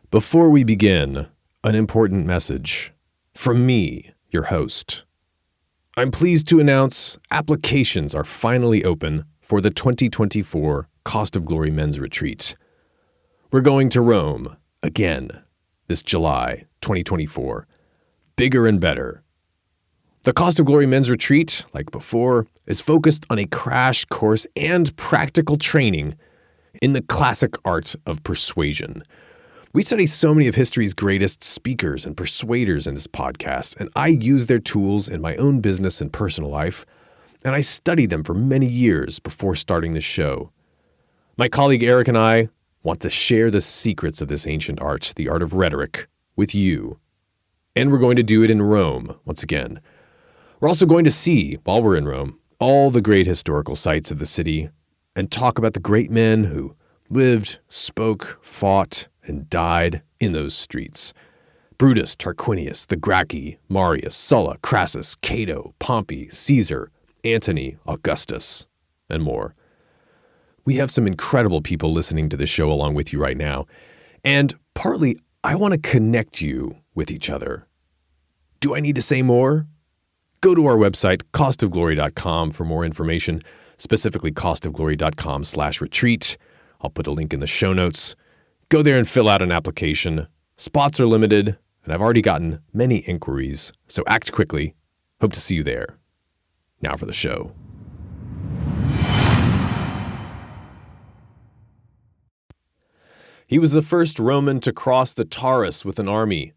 Before we begin, an important message from me, your host. I'm pleased to announce applications are finally open for the 2024 Cost of Glory Men's Retreat. We're going to Rome again this July 2024. Bigger and better. The Cost of Glory Men's Retreat, like before, is focused on a crash course and practical training in the classic art of persuasion. We study so many of history's greatest speakers and persuaders in this podcast, and I use their tools in my own business and personal life, and I studied them for many years before starting this show. My colleague Eric and I want to share the secrets of this ancient art, the art of rhetoric, with you. And we're going to do it in Rome, once again. We're also going to see, while we're in Rome, all the great historical sites of the city and talk about the great men who lived, spoke, fought, and died in those streets. Brutus, Tarquinius, the Gracchi, Marius, Sulla, Crassus, Cato, Pompey, Caesar, Antony, Augustus, and more. We have some incredible people listening to this show along with you right now, and partly I want to connect you with each other. Do I need to say more? Go to our website, costofglory.com, for more information, specifically costofglory.com/retreat. I'll put a link in the show notes. Go there and fill out an application. Spots are limited, and I've already gotten many inquiries, so act quickly. Hope to see you there. Now for the show. He was the first Roman to cross the Taurus with an army.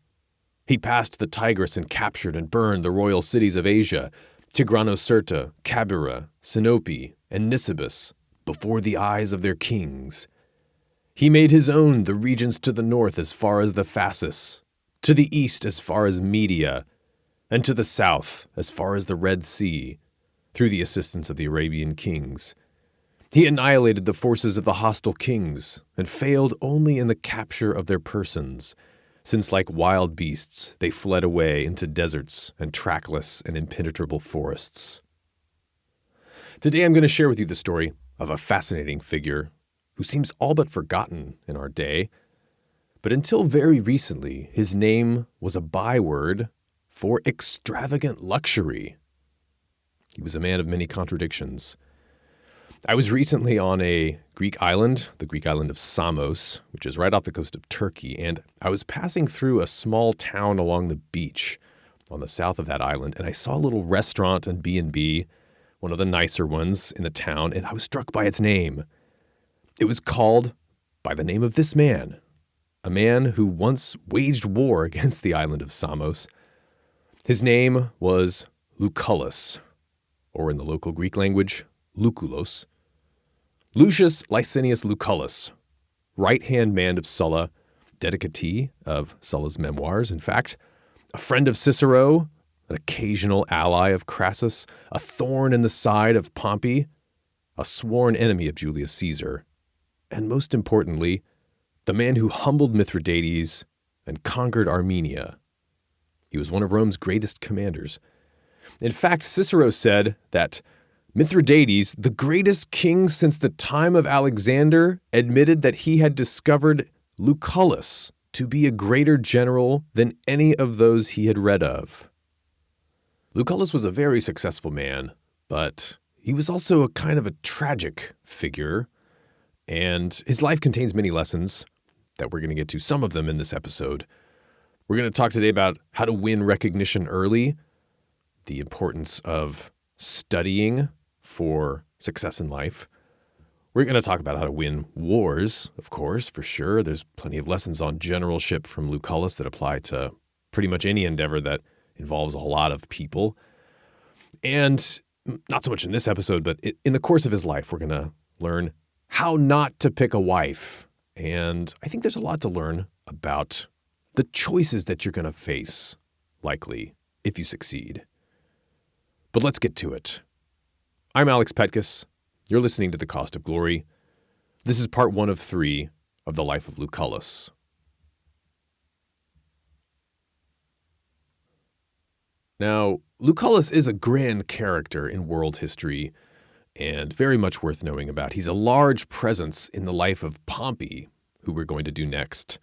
He passed the Tigris and captured and burned the royal cities of Asia, Tigranocerta, Cabira, Sinope, and Nisibis, before the eyes of their kings. He made his own the regions to the north as far as the Phasis, to the east as far as Media, and to the south as far as the Red Sea, through the assistance of the Arabian kings. He annihilated the forces of the hostile kings and failed only in the capture of their persons, since like wild beasts they fled away into deserts and trackless and impenetrable forests. Today I'm going to share with you the story of a fascinating figure who seems all but forgotten in our day, but until very recently, his name was a byword for extravagant luxury. He was a man of many contradictions. I was recently on a Greek island, the Greek island of Samos, which is right off the coast of Turkey, and I was passing through a small town along the beach on the south of that island, and I saw a little restaurant and B&B, one of the nicer ones in the town, and I was struck by its name. It was called by the name of this man, a man who once waged war against the island of Samos. His name was Lucullus, or in the local Greek language, Lucullos. Lucius Licinius Lucullus, right-hand man of Sulla, dedicatee of Sulla's memoirs, in fact, a friend of Cicero, an occasional ally of Crassus, a thorn in the side of Pompey, a sworn enemy of Julius Caesar, and most importantly, the man who humbled Mithridates and conquered Armenia. He was one of Rome's greatest commanders. In fact, Cicero said that Mithridates, the greatest king since the time of Alexander, admitted that he had discovered Lucullus to be a greater general than any of those he had read of. Lucullus was a very successful man, but he was also a kind of a tragic figure, and his life contains many lessons that we're going to get to, some of them in this episode. We're going to talk today about how to win recognition early, the importance of studying for success in life. We're going to talk about how to win wars, of course, for sure. There's plenty of lessons on generalship from Lucullus that apply to pretty much any endeavor that involves a lot of people. And not so much in this episode, but in the course of his life, we're going to learn how not to pick a wife. And I think there's a lot to learn about the choices that you're going to face, likely, if you succeed. But let's get to it. I'm Alex Petkus. You're listening to The Cost of Glory. This is part 1 of 3 of the life of Lucullus. Now, Lucullus is a grand character in world history and very much worth knowing about. He's a large presence in the life of Pompey, who we're going to do next.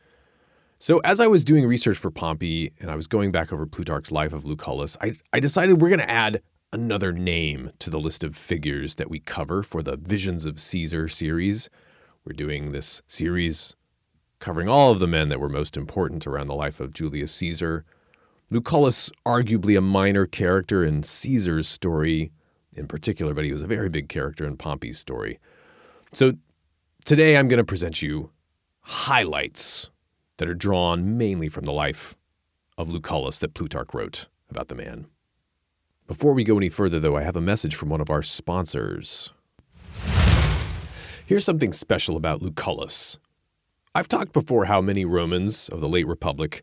So as I was doing research for Pompey and I was going back over Plutarch's life of Lucullus, I decided we're going to add another name to the list of figures that we cover for the Visions of Caesar series. We're doing this series covering all of the men that were most important around the life of Julius Caesar. Lucullus, arguably a minor character in Caesar's story in particular, but he was a very big character in Pompey's story. So today I'm going to present you highlights that are drawn mainly from the life of Lucullus that Plutarch wrote about the man. Before we go any further, though, I have a message from one of our sponsors. Here's something special about Lucullus. I've talked before how many Romans of the late Republic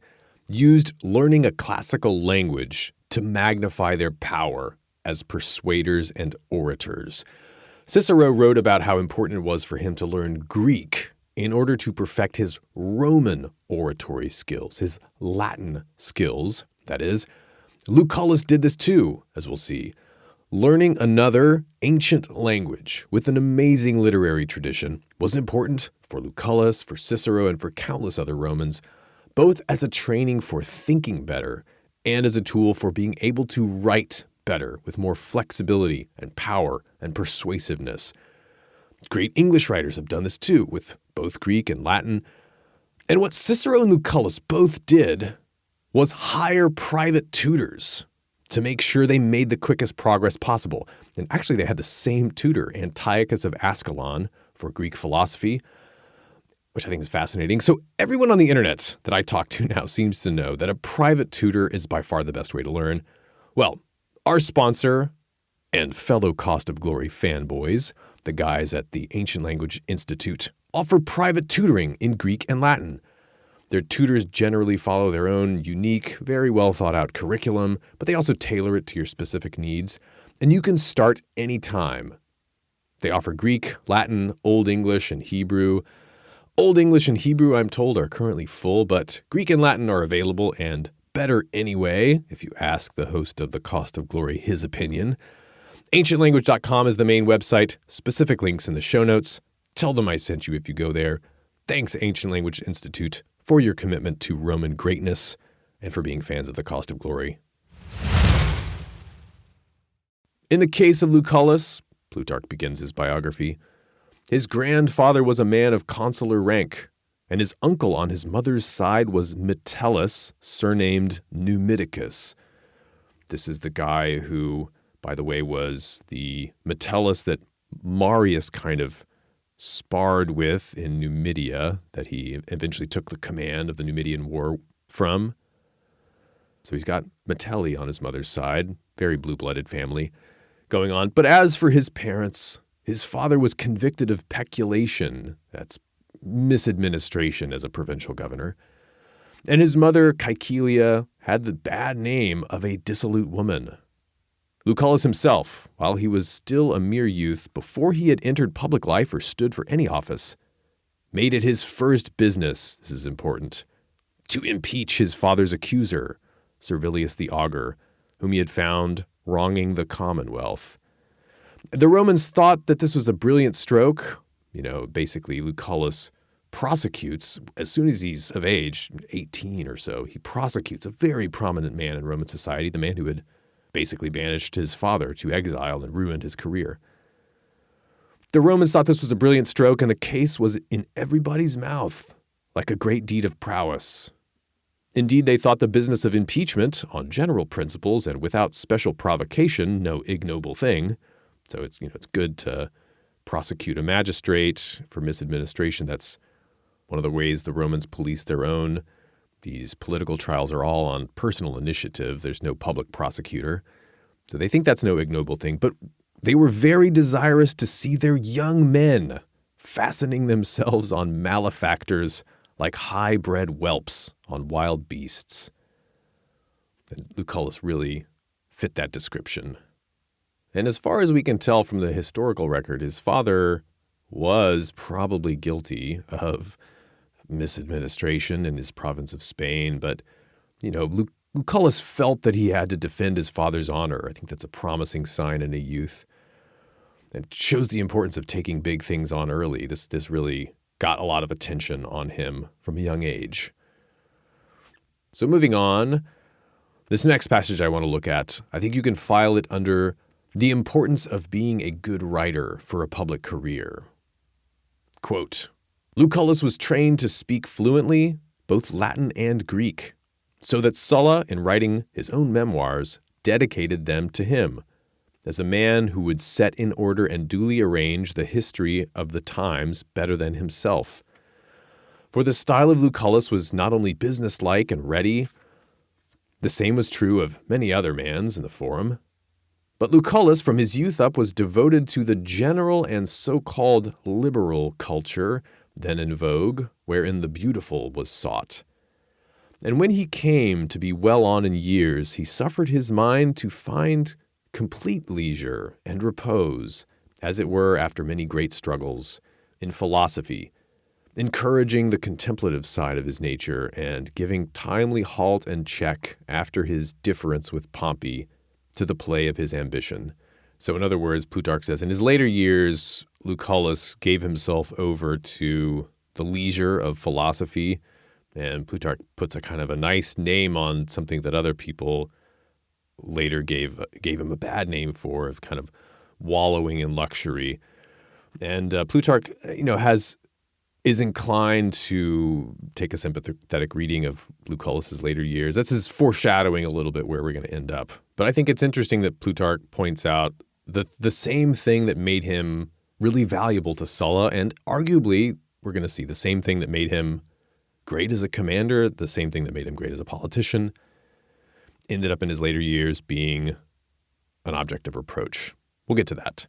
used learning a classical language to magnify their power as persuaders and orators. Cicero wrote about how important it was for him to learn Greek in order to perfect his Roman oratory skills, his Latin skills, that is. Lucullus did this too, as we'll see. Learning another ancient language with an amazing literary tradition was important for Lucullus, for Cicero, and for countless other Romans, both as a training for thinking better and as a tool for being able to write better with more flexibility and power and persuasiveness. Great English writers have done this too, with both Greek and Latin. And what Cicero and Lucullus both did was hire private tutors to make sure they made the quickest progress possible. And actually, they had the same tutor, Antiochus of Ascalon, for Greek philosophy, which I think is fascinating. So everyone on the internet that I talk to now seems to know that a private tutor is by far the best way to learn. Well, our sponsor and fellow Cost of Glory fanboys, the guys at the Ancient Language Institute, offer private tutoring in Greek and Latin. Their tutors generally follow their own unique, very well thought out curriculum, but they also tailor it to your specific needs. And you can start anytime. They offer Greek, Latin, Old English, and Hebrew. Old English and Hebrew, I'm told, are currently full, but Greek and Latin are available and better anyway, if you ask the host of the Cost of Glory his opinion. AncientLanguage.com is the main website. Specific links in the show notes. Tell them I sent you if you go there. Thanks, Ancient Language Institute, for your commitment to Roman greatness and for being fans of the Cost of Glory. In the case of Lucullus, Plutarch begins his biography, his grandfather was a man of consular rank, and his uncle on his mother's side was Metellus, surnamed Numidicus. This is the guy who, by the way, was the Metellus that Marius kind of sparred with in Numidia, that he eventually took the command of the Numidian War from. So he's got Metelli on his mother's side, very blue-blooded family going on. But as for his parents, his father was convicted of peculation, that's misadministration as a provincial governor, and his mother, Caecilia, had the bad name of a dissolute woman. Lucullus himself, while he was still a mere youth, before he had entered public life or stood for any office, made it his first business, this is important, to impeach his father's accuser, Servilius the Augur, whom he had found wronging the Commonwealth. The Romans thought that this was a brilliant stroke. Basically, Lucullus prosecutes, as soon as he's of age, 18 or so, he prosecutes a very prominent man in Roman society, the man who had basically banished his father to exile and ruined his career. The Romans thought this was a brilliant stroke, and the case was in everybody's mouth, like a great deed of prowess. Indeed, they thought the business of impeachment, on general principles and without special provocation, no ignoble thing. So it's good to prosecute a magistrate for misadministration. That's one of the ways the Romans police their own. These political trials are all on personal initiative. There's no public prosecutor. So they think that's no ignoble thing. But they were very desirous to see their young men fastening themselves on malefactors like high-bred whelps on wild beasts. And Lucullus really fit that description. And as far as we can tell from the historical record, his father was probably guilty of misadministration in his province of Spain. But, Lucullus felt that he had to defend his father's honor. I think that's a promising sign in a youth. It shows the importance of taking big things on early. This really got a lot of attention on him from a young age. So moving on, this next passage I want to look at, I think you can file it under the importance of being a good writer for a public career. Quote, Lucullus was trained to speak fluently both Latin and Greek, so that Sulla, in writing his own memoirs, dedicated them to him as a man who would set in order and duly arrange the history of the times better than himself. For the style of Lucullus was not only businesslike and ready, the same was true of many other mans in the forum, but Lucullus from his youth up was devoted to the general and so-called liberal culture then in vogue, wherein the beautiful was sought. And when he came to be well on in years, he suffered his mind to find complete leisure and repose, as it were after many great struggles, in philosophy, encouraging the contemplative side of his nature and giving timely halt and check after his difference with Pompey to the play of his ambition. So in other words, Plutarch says, in his later years, Lucullus gave himself over to the leisure of philosophy, and Plutarch puts a kind of a nice name on something that other people later gave him a bad name for, of kind of wallowing in luxury. And Plutarch, is inclined to take a sympathetic reading of Lucullus's later years. That's his foreshadowing a little bit where we're going to end up. But I think it's interesting that Plutarch points out the same thing that made him really valuable to Sulla, and arguably we're going to see the same thing that made him great as a commander, the same thing that made him great as a politician, ended up in his later years being an object of reproach. We'll get to that.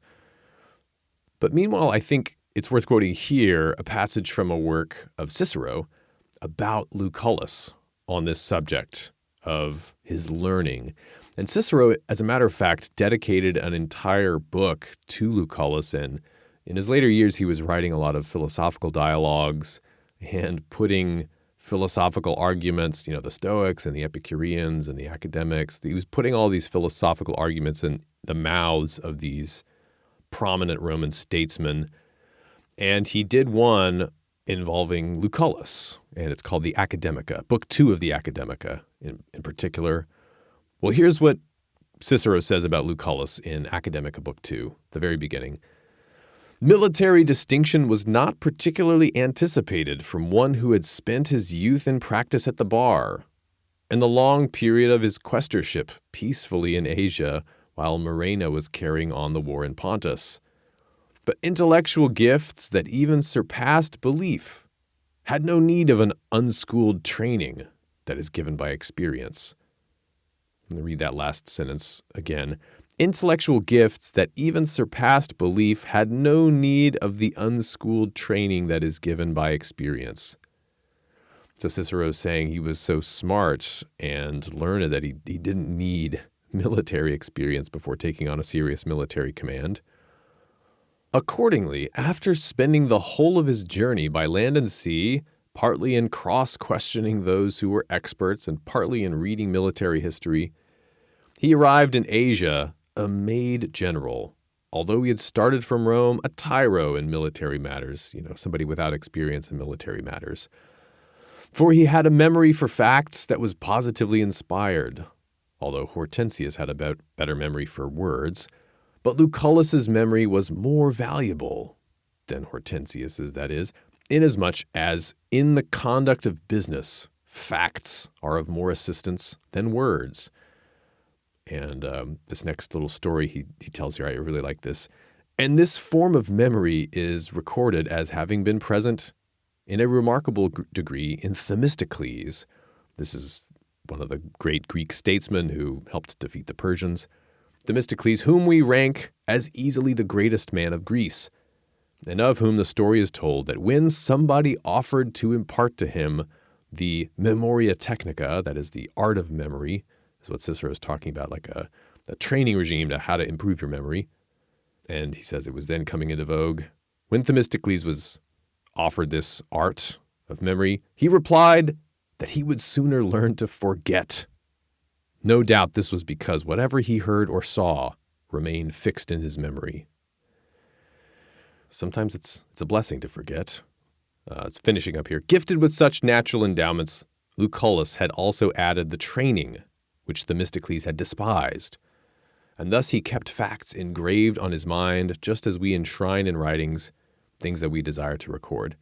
But meanwhile, I think it's worth quoting here a passage from a work of Cicero about Lucullus on this subject of his learning. And Cicero, as a matter of fact, dedicated an entire book to Lucullus, and in his later years, he was writing a lot of philosophical dialogues and putting philosophical arguments, the Stoics and the Epicureans and the academics. He was putting all these philosophical arguments in the mouths of these prominent Roman statesmen. And he did one involving Lucullus, and it's called the Academica, Book 2 of the Academica in particular. Well, here's what Cicero says about Lucullus in Academica Book 2, the very beginning. Military distinction was not particularly anticipated from one who had spent his youth in practice at the bar, and the long period of his quaestorship peacefully in Asia while Murena was carrying on the war in Pontus. But intellectual gifts that even surpassed belief had no need of an unschooled training that is given by experience. Let me read that last sentence again. Intellectual gifts that even surpassed belief had no need of the unschooled training that is given by experience. So Cicero's saying he was so smart and learned that he didn't need military experience before taking on a serious military command. Accordingly, after spending the whole of his journey by land and sea, partly in cross-questioning those who were experts and partly in reading military history, he arrived in Asia a made general, although he had started from Rome a tyro in military matters, somebody without experience in military matters. For he had a memory for facts that was positively inspired, although Hortensius had a better memory for words. But Lucullus's memory was more valuable than Hortensius's, that is, inasmuch as in the conduct of business, facts are of more assistance than words. And this next little story he tells here, I really like this. And this form of memory is recorded as having been present in a remarkable degree in Themistocles. This is one of the great Greek statesmen who helped defeat the Persians. Themistocles, whom we rank as easily the greatest man of Greece, and of whom the story is told that when somebody offered to impart to him the memoria technica, that is the art of memory, is what Cicero is talking about, like a training regime to how to improve your memory. And he says it was then coming into vogue. When Themistocles was offered this art of memory, he replied that he would sooner learn to forget. No doubt this was because whatever he heard or saw remained fixed in his memory. Sometimes it's a blessing to forget. It's finishing up here. Gifted with such natural endowments, Lucullus had also added the training, which Themistocles had despised, and thus he kept facts engraved on his mind, just as we enshrine in writings things that we desire to record.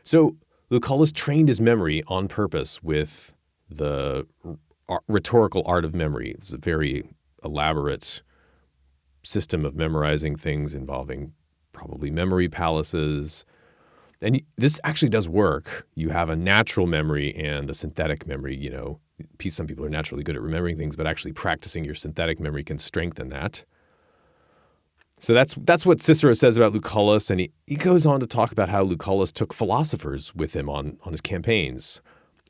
So Lucullus trained his memory on purpose with the rhetorical art of memory. It's a very elaborate system of memorizing things involving probably memory palaces. And this actually does work. You have a natural memory and a synthetic memory. You know, some people are naturally good at remembering things, but actually practicing your synthetic memory can strengthen that. So that's what Cicero says about Lucullus, and he goes on to talk about how Lucullus took philosophers with him on his campaigns.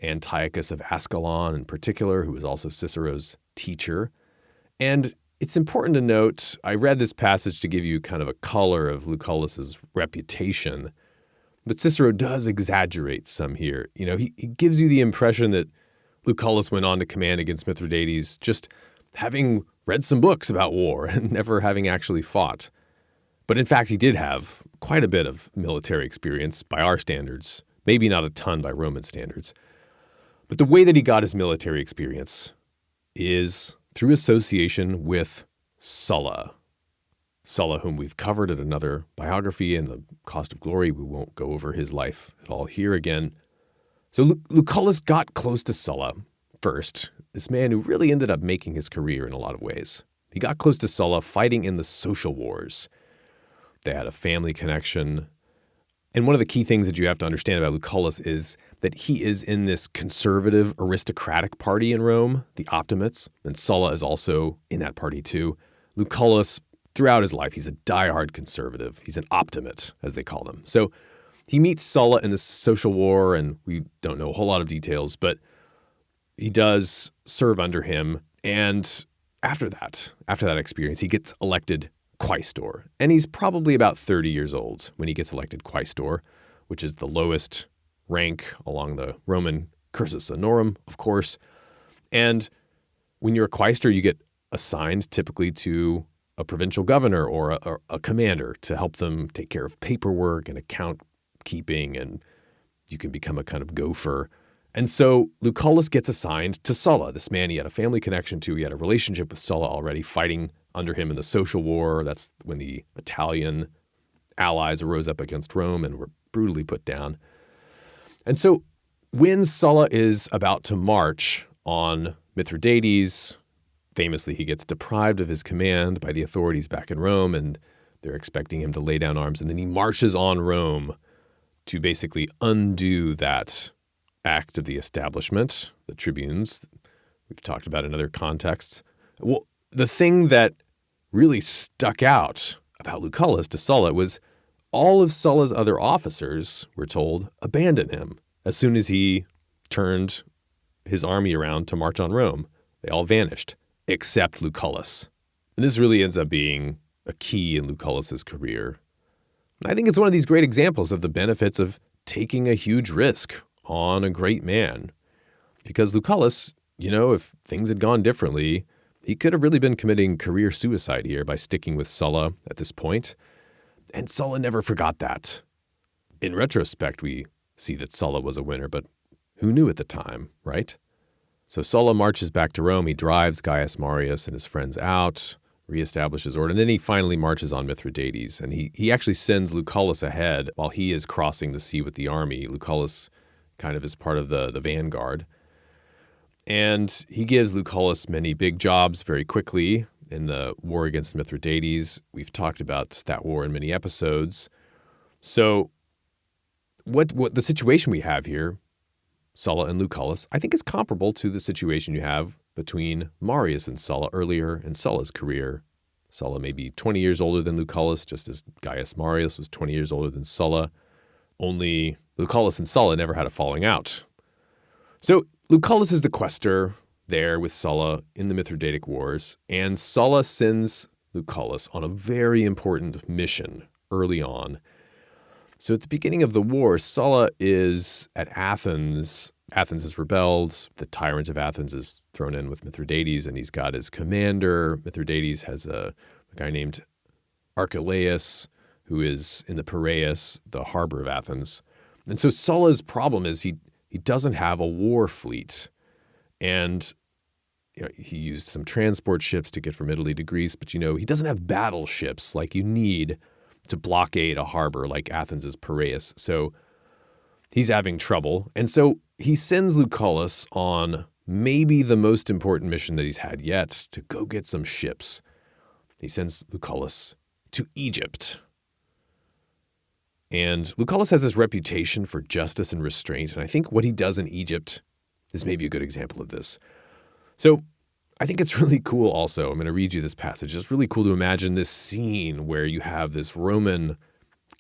Antiochus of Ascalon in particular, who was also Cicero's teacher. And it's important to note, I read this passage to give you kind of a color of Lucullus's reputation, but Cicero does exaggerate some here. You know, he gives you the impression that Lucullus went on to command against Mithridates just having read some books about war and never having actually fought. But in fact, he did have quite a bit of military experience by our standards, maybe not a ton by Roman standards. But the way that he got his military experience is through association with Sulla. Sulla, whom we've covered at another biography in the Cost of Glory. We won't go over his life at all here again. So Lucullus got close to Sulla first, this man who really ended up making his career in a lot of ways. He got close to Sulla fighting in the social wars. They had a family connection. And one of the key things that you have to understand about Lucullus is that he is in this conservative aristocratic party in Rome, the Optimates, and Sulla is also in that party too. Lucullus, throughout his life, he's a diehard conservative. He's an Optimate, as they call them. So he meets Sulla in this social war, and we don't know a whole lot of details, but he does serve under him. And after that experience, he gets elected quaestor. And he's probably about 30 years old when he gets elected quaestor, which is the lowest rank along the Roman cursus honorum, of course. And when you're a quaestor, you get assigned typically to a provincial governor or a commander to help them take care of paperwork and account keeping, and you can become a kind of gopher. And so Lucullus gets assigned to Sulla, this man he had a family connection to. He had a relationship with Sulla already, fighting under him in the social war. That's when the Italian allies arose up against Rome and were brutally put down. And so when Sulla is about to march on Mithridates, famously he gets deprived of his command by the authorities back in Rome, and they're expecting him to lay down arms. And then he marches on Rome to basically undo that act of the establishment, the tribunes, we've talked about in other contexts. Well, the thing that really stuck out about Lucullus to Sulla was all of Sulla's other officers, we're told, abandoned him as soon as he turned his army around to march on Rome. They all vanished, except Lucullus. And this really ends up being a key in Lucullus's career. I think it's one of these great examples of the benefits of taking a huge risk on a great man. Because Lucullus, you know, if things had gone differently, he could have really been committing career suicide here by sticking with Sulla at this point. And Sulla never forgot that. In retrospect, we see that Sulla was a winner, but who knew at the time, right? So Sulla marches back to Rome. He drives Gaius Marius and his friends out, reestablishes order, and then he finally marches on Mithridates. And he actually sends Lucullus ahead while he is crossing the sea with the army. Lucullus kind of is part of the vanguard. And he gives Lucullus many big jobs very quickly in the war against Mithridates. We've talked about that war in many episodes. So what the situation we have here, Sulla and Lucullus, I think is comparable to the situation you have between Marius and Sulla earlier in Sulla's career. Sulla may be 20 years older than Lucullus, just as Gaius Marius was 20 years older than Sulla. Only Lucullus and Sulla never had a falling out. So Lucullus is the quaestor there with Sulla in the Mithridatic Wars, and Sulla sends Lucullus on a very important mission early on. So at the beginning of the war, Sulla is at Athens. Athens has rebelled. The tyrant of Athens is thrown in with Mithridates, and he's got his commander. Mithridates has a guy named Archelaus, who is in the Piraeus, the harbor of Athens. And so Sulla's problem is he doesn't have a war fleet. And he used some transport ships to get from Italy to Greece, but he doesn't have battleships like you need to blockade a harbor like Athens' Piraeus. So he's having trouble. And so he sends Lucullus on maybe the most important mission that he's had yet, to go get some ships. He sends Lucullus to Egypt. And Lucullus has this reputation for justice and restraint, and I think what he does in Egypt is maybe a good example of this. So I think it's really cool also. I'm going to read you this passage. It's really cool to imagine this scene where you have this Roman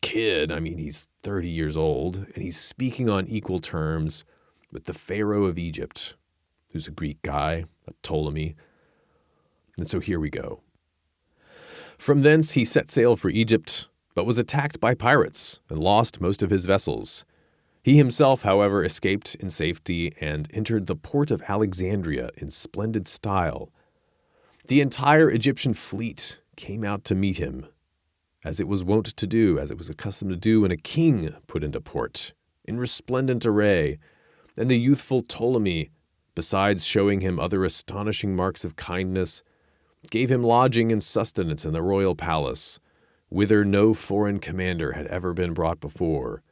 kid. He's 30 years old, and he's speaking on equal terms with the Pharaoh of Egypt, who's a Greek guy, a Ptolemy. And so here we go. From thence he set sail for Egypt, but was attacked by pirates and lost most of his vessels. He himself, however, escaped in safety and entered the port of Alexandria in splendid style. The entire Egyptian fleet came out to meet him, as it was wont to do, as it was accustomed to do when a king put into port, in resplendent array, and the youthful Ptolemy, besides showing him other astonishing marks of kindness, gave him lodging and sustenance in the royal palace, whither no foreign commander had ever been brought before.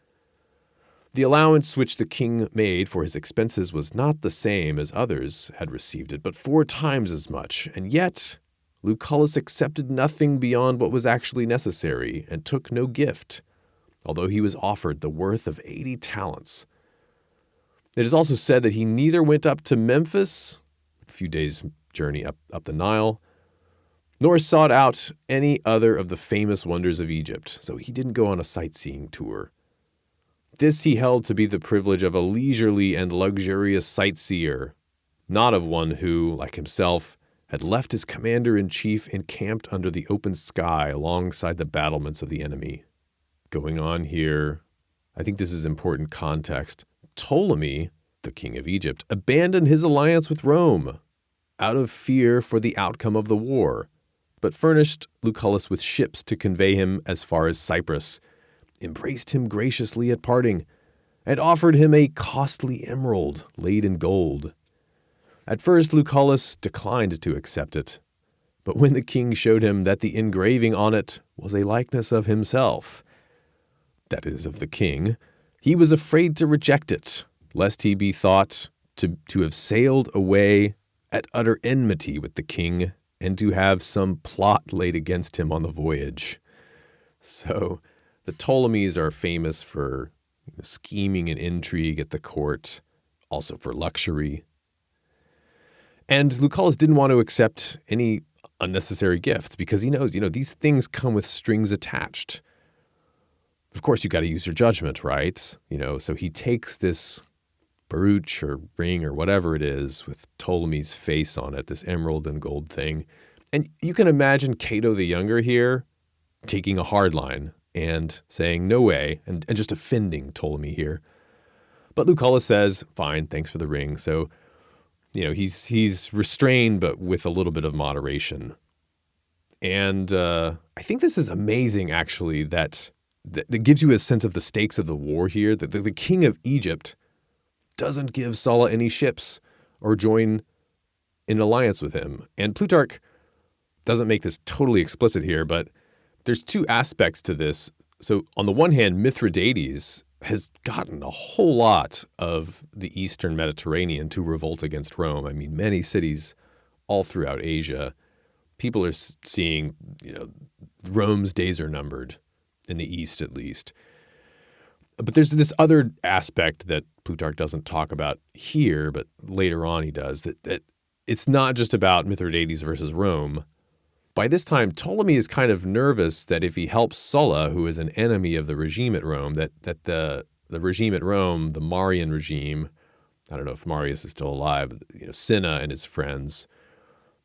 The allowance which the king made for his expenses was not the same as others had received it, but 4 times as much, and yet Lucullus accepted nothing beyond what was actually necessary, and took no gift, although he was offered the worth of 80 talents. It is also said that he neither went up to Memphis, a few days' journey up the Nile, nor sought out any other of the famous wonders of Egypt, so he didn't go on a sightseeing tour. This he held to be the privilege of a leisurely and luxurious sightseer, not of one who, like himself, had left his commander-in-chief encamped under the open sky alongside the battlements of the enemy. Going on here, I think this is important context. Ptolemy, the king of Egypt, abandoned his alliance with Rome out of fear for the outcome of the war, but furnished Lucullus with ships to convey him as far as Cyprus, embraced him graciously at parting, and offered him a costly emerald laid in gold. At first Lucullus declined to accept it, but when the king showed him that the engraving on it was a likeness of himself, that is, of the king, he was afraid to reject it, lest he be thought to have sailed away at utter enmity with the king, and to have some plot laid against him on the voyage. So the Ptolemies are famous for scheming and intrigue at the court, also for luxury. And Lucullus didn't want to accept any unnecessary gifts because he knows, these things come with strings attached. Of course, you got to use your judgment, right? So he takes this brooch or ring or whatever it is with Ptolemy's face on it, this emerald and gold thing. And you can imagine Cato the Younger here taking a hard line and saying, no way, and just offending Ptolemy here. But Lucullus says, fine, thanks for the ring. So, he's restrained, but with a little bit of moderation. And I think this is amazing, actually, that gives you a sense of the stakes of the war here. That the king of Egypt doesn't give Sulla any ships or join in alliance with him. And Plutarch doesn't make this totally explicit here, but there's 2 aspects to this. So on the one hand, Mithridates has gotten a whole lot of the Eastern Mediterranean to revolt against Rome. Many cities all throughout Asia, people are seeing, Rome's days are numbered, in the East at least. But there's this other aspect that Plutarch doesn't talk about here, but later on he does, that it's not just about Mithridates versus Rome. By this time, Ptolemy is kind of nervous that if he helps Sulla, who is an enemy of the regime at Rome, that the regime at Rome, the Marian regime, I don't know if Marius is still alive, Cinna and his friends,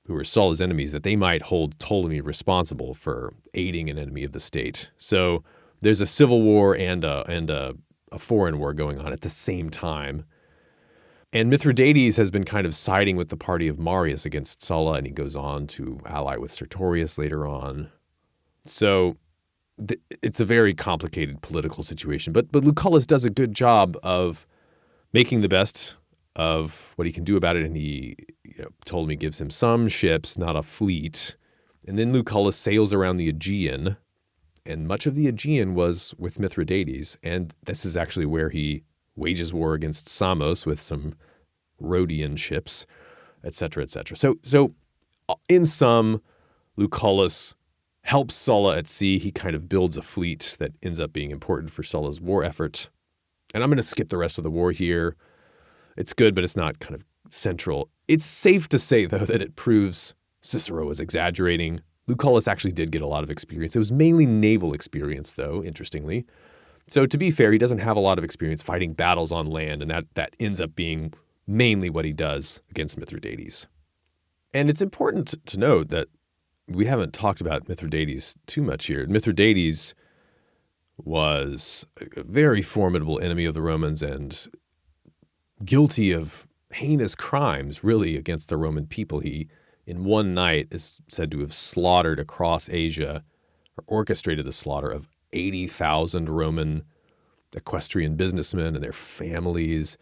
who were Sulla's enemies, that they might hold Ptolemy responsible for aiding an enemy of the state. So there's a civil war and a foreign war going on at the same time. And Mithridates has been kind of siding with the party of Marius against Sulla, and he goes on to ally with Sertorius later on. So it's a very complicated political situation. But Lucullus does a good job of making the best of what he can do about it. And he told me gives him some ships, not a fleet. And then Lucullus sails around the Aegean, and much of the Aegean was with Mithridates. And this is actually where he wages war against Samos with some Rhodian ships, etc., etc. So in sum, Lucullus helps Sulla at sea. He kind of builds a fleet that ends up being important for Sulla's war effort. And I'm going to skip the rest of the war here. It's good, but it's not kind of central. It's safe to say, though, that it proves Cicero was exaggerating. Lucullus actually did get a lot of experience. It was mainly naval experience, though, interestingly. So to be fair, he doesn't have a lot of experience fighting battles on land, and that ends up being mainly what he does against Mithridates. And it's important to note that we haven't talked about Mithridates too much here. Mithridates was a very formidable enemy of the Romans and guilty of heinous crimes, really, against the Roman people. He, in one night, is said to have slaughtered across Asia, or orchestrated the slaughter of 80,000 Roman equestrian businessmen and their families.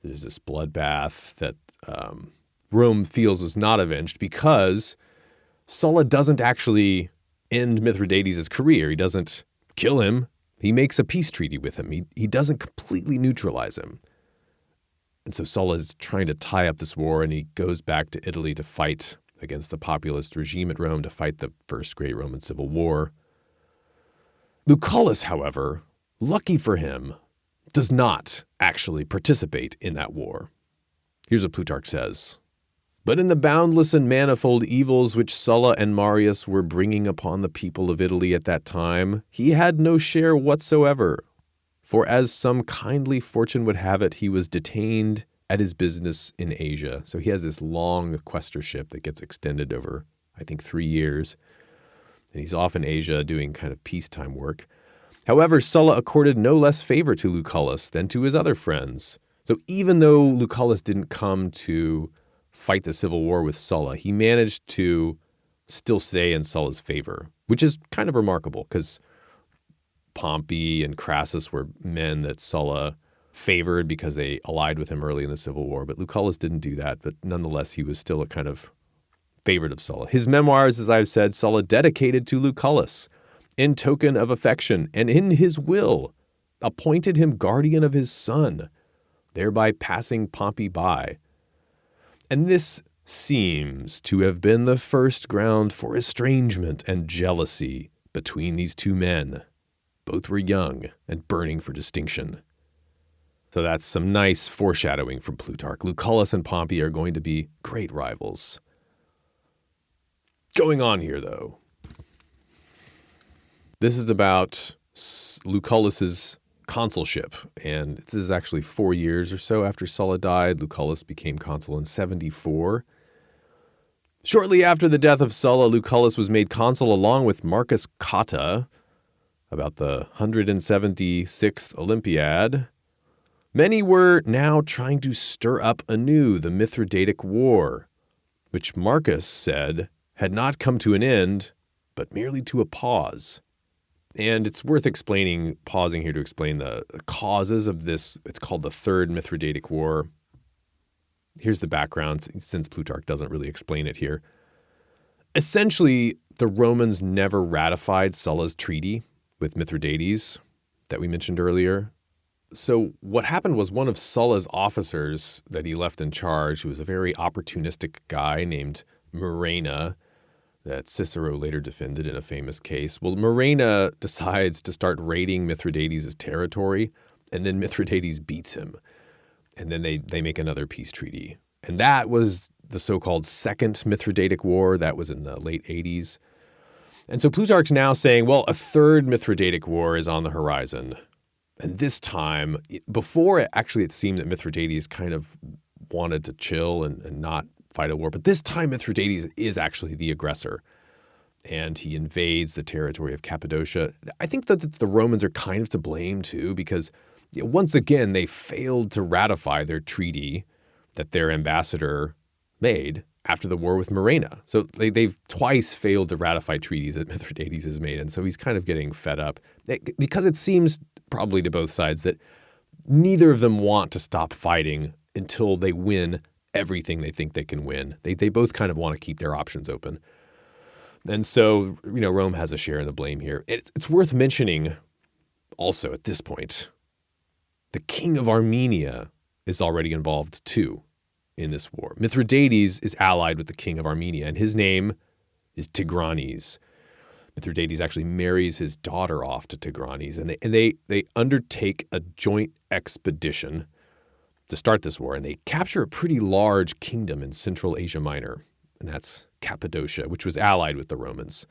There's this bloodbath that Rome feels is not avenged because Sulla doesn't actually end Mithridates' career. He doesn't kill him. He makes a peace treaty with him. He doesn't completely neutralize him. And so Sulla is trying to tie up this war, and he goes back to Italy to fight against the populist regime at Rome, to fight the First Great Roman Civil War. Lucullus, however, lucky for him, does not actually participate in that war. Here's what Plutarch says. But in the boundless and manifold evils which Sulla and Marius were bringing upon the people of Italy at that time, he had no share whatsoever. For as some kindly fortune would have it, he was detained at his business in Asia. So he has this long quaestorship that gets extended over, I think, 3 years. And he's off in Asia doing kind of peacetime work. However, Sulla accorded no less favor to Lucullus than to his other friends. So even though Lucullus didn't come to fight the civil war with Sulla, he managed to still stay in Sulla's favor, which is kind of remarkable because Pompey and Crassus were men that Sulla favored because they allied with him early in the civil war. But Lucullus didn't do that. But nonetheless, he was still a kind of favorite of Sulla. His memoirs, as I've said, Sulla dedicated to Lucullus in token of affection, and in his will appointed him guardian of his son, thereby passing Pompey by. And this seems to have been the first ground for estrangement and jealousy between these two men. Both were young and burning for distinction. So that's some nice foreshadowing from Plutarch. Lucullus and Pompey are going to be great rivals. Going on here, though. This is about Lucullus's consulship, and this is actually 4 years or so after Sulla died. Lucullus became consul in 74. Shortly after the death of Sulla, Lucullus was made consul along with Marcus Cotta, about the 176th Olympiad. Many were now trying to stir up anew the Mithridatic War, which Marcus said had not come to an end, but merely to a pause. And it's worth pausing here to explain the causes of this. It's called the Third Mithridatic War. Here's the background, since Plutarch doesn't really explain it here. Essentially, the Romans never ratified Sulla's treaty with Mithridates that we mentioned earlier. So what happened was one of Sulla's officers that he left in charge, who was a very opportunistic guy named Murena, that Cicero later defended in a famous case. Well, Murena decides to start raiding Mithridates' territory, and then Mithridates beats him. And then they make another peace treaty. And that was the so-called Second Mithridatic War. That was in the late 80s. And so Plutarch's now saying, well, a third Mithridatic War is on the horizon. And this time, before it seemed that Mithridates kind of wanted to chill and not fight a war. But this time Mithridates is actually the aggressor, and he invades the territory of Cappadocia. I think that the Romans are kind of to blame too, because once again, they failed to ratify their treaty that their ambassador made after the war with Murena. So they've twice failed to ratify treaties that Mithridates has made. And so he's kind of getting fed up because it seems probably to both sides that neither of them want to stop fighting until they win everything they think they can win. They both kind of want to keep their options open. And so, Rome has a share in the blame here. It's worth mentioning also at this point, the king of Armenia is already involved too in this war. Mithridates is allied with the king of Armenia, and his name is Tigranes. Mithridates actually marries his daughter off to Tigranes, and they undertake a joint expedition to start this war, and they capture a pretty large kingdom in Central Asia Minor, and that's Cappadocia, which was allied with the Romans.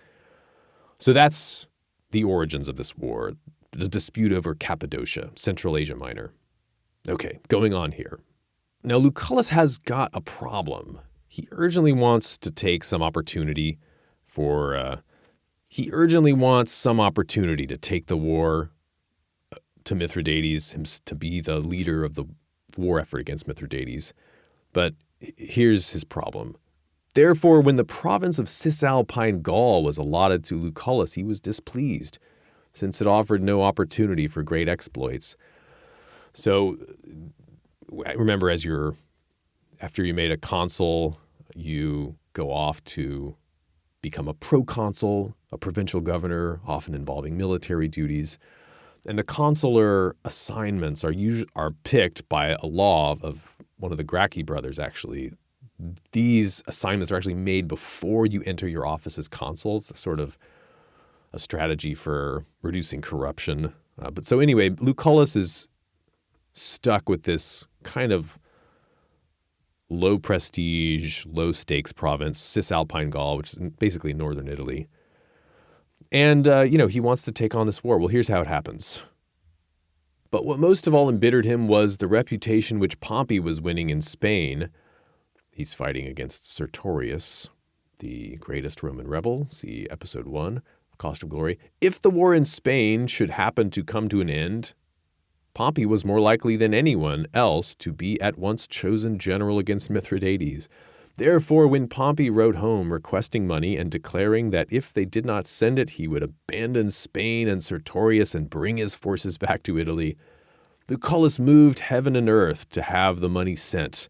So that's the origins of this war, the dispute over Cappadocia, Central Asia Minor. Okay, going on here. Now, Lucullus has got a problem. He urgently wants to take some opportunity to take the war to Mithridates, to be the leader of the war effort against Mithridates. But here's his problem. Therefore, when the province of Cisalpine Gaul was allotted to Lucullus, he was displeased, since it offered no opportunity for great exploits. So remember, after you made a consul, you go off to become a proconsul, a provincial governor, often involving military duties. And the consular assignments are picked by a law of one of the Gracchi brothers, actually. These assignments are actually made before you enter your office as consuls, sort of a strategy for reducing corruption. But so anyway, Lucullus is stuck with this kind of low prestige, low stakes province, Cisalpine Gaul, which is basically northern Italy. And, he wants to take on this war. Well, here's how it happens. But what most of all embittered him was the reputation which Pompey was winning in Spain. He's fighting against Sertorius, the greatest Roman rebel. See episode 1, Cost of Glory. If the war in Spain should happen to come to an end, Pompey was more likely than anyone else to be at once chosen general against Mithridates. Therefore, when Pompey wrote home requesting money and declaring that if they did not send it, he would abandon Spain and Sertorius and bring his forces back to Italy, Lucullus moved heaven and earth to have the money sent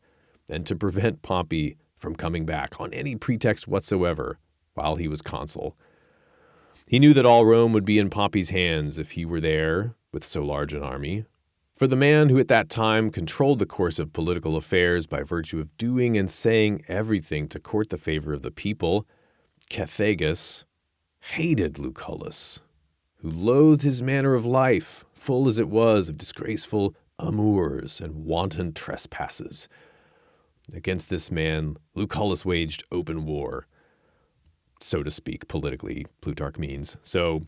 and to prevent Pompey from coming back on any pretext whatsoever while he was consul. He knew that all Rome would be in Pompey's hands if he were there with so large an army. For the man who at that time controlled the course of political affairs by virtue of doing and saying everything to court the favor of the people, Cyzicus, hated Lucullus, who loathed his manner of life, full as it was of disgraceful amours and wanton trespasses. Against this man, Lucullus waged open war, so to speak, politically, Plutarch means. So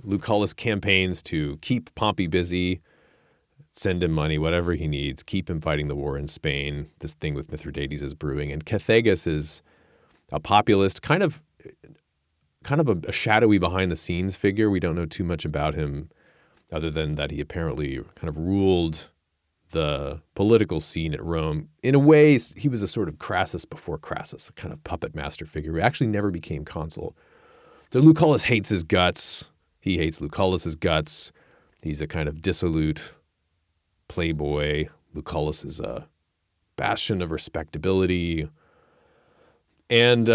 Lucullus campaigns to keep Pompey busy, send him money, whatever he needs, keep him fighting the war in Spain. This thing with Mithridates is brewing. And Cyzicus is a populist, kind of a shadowy behind-the-scenes figure. We don't know too much about him other than that he apparently kind of ruled the political scene at Rome. In a way, he was a sort of Crassus before Crassus, a kind of puppet master figure who actually never became consul. So Lucullus hates his guts. He hates Lucullus's guts. He's a kind of dissolute playboy. Lucullus is a bastion of respectability. And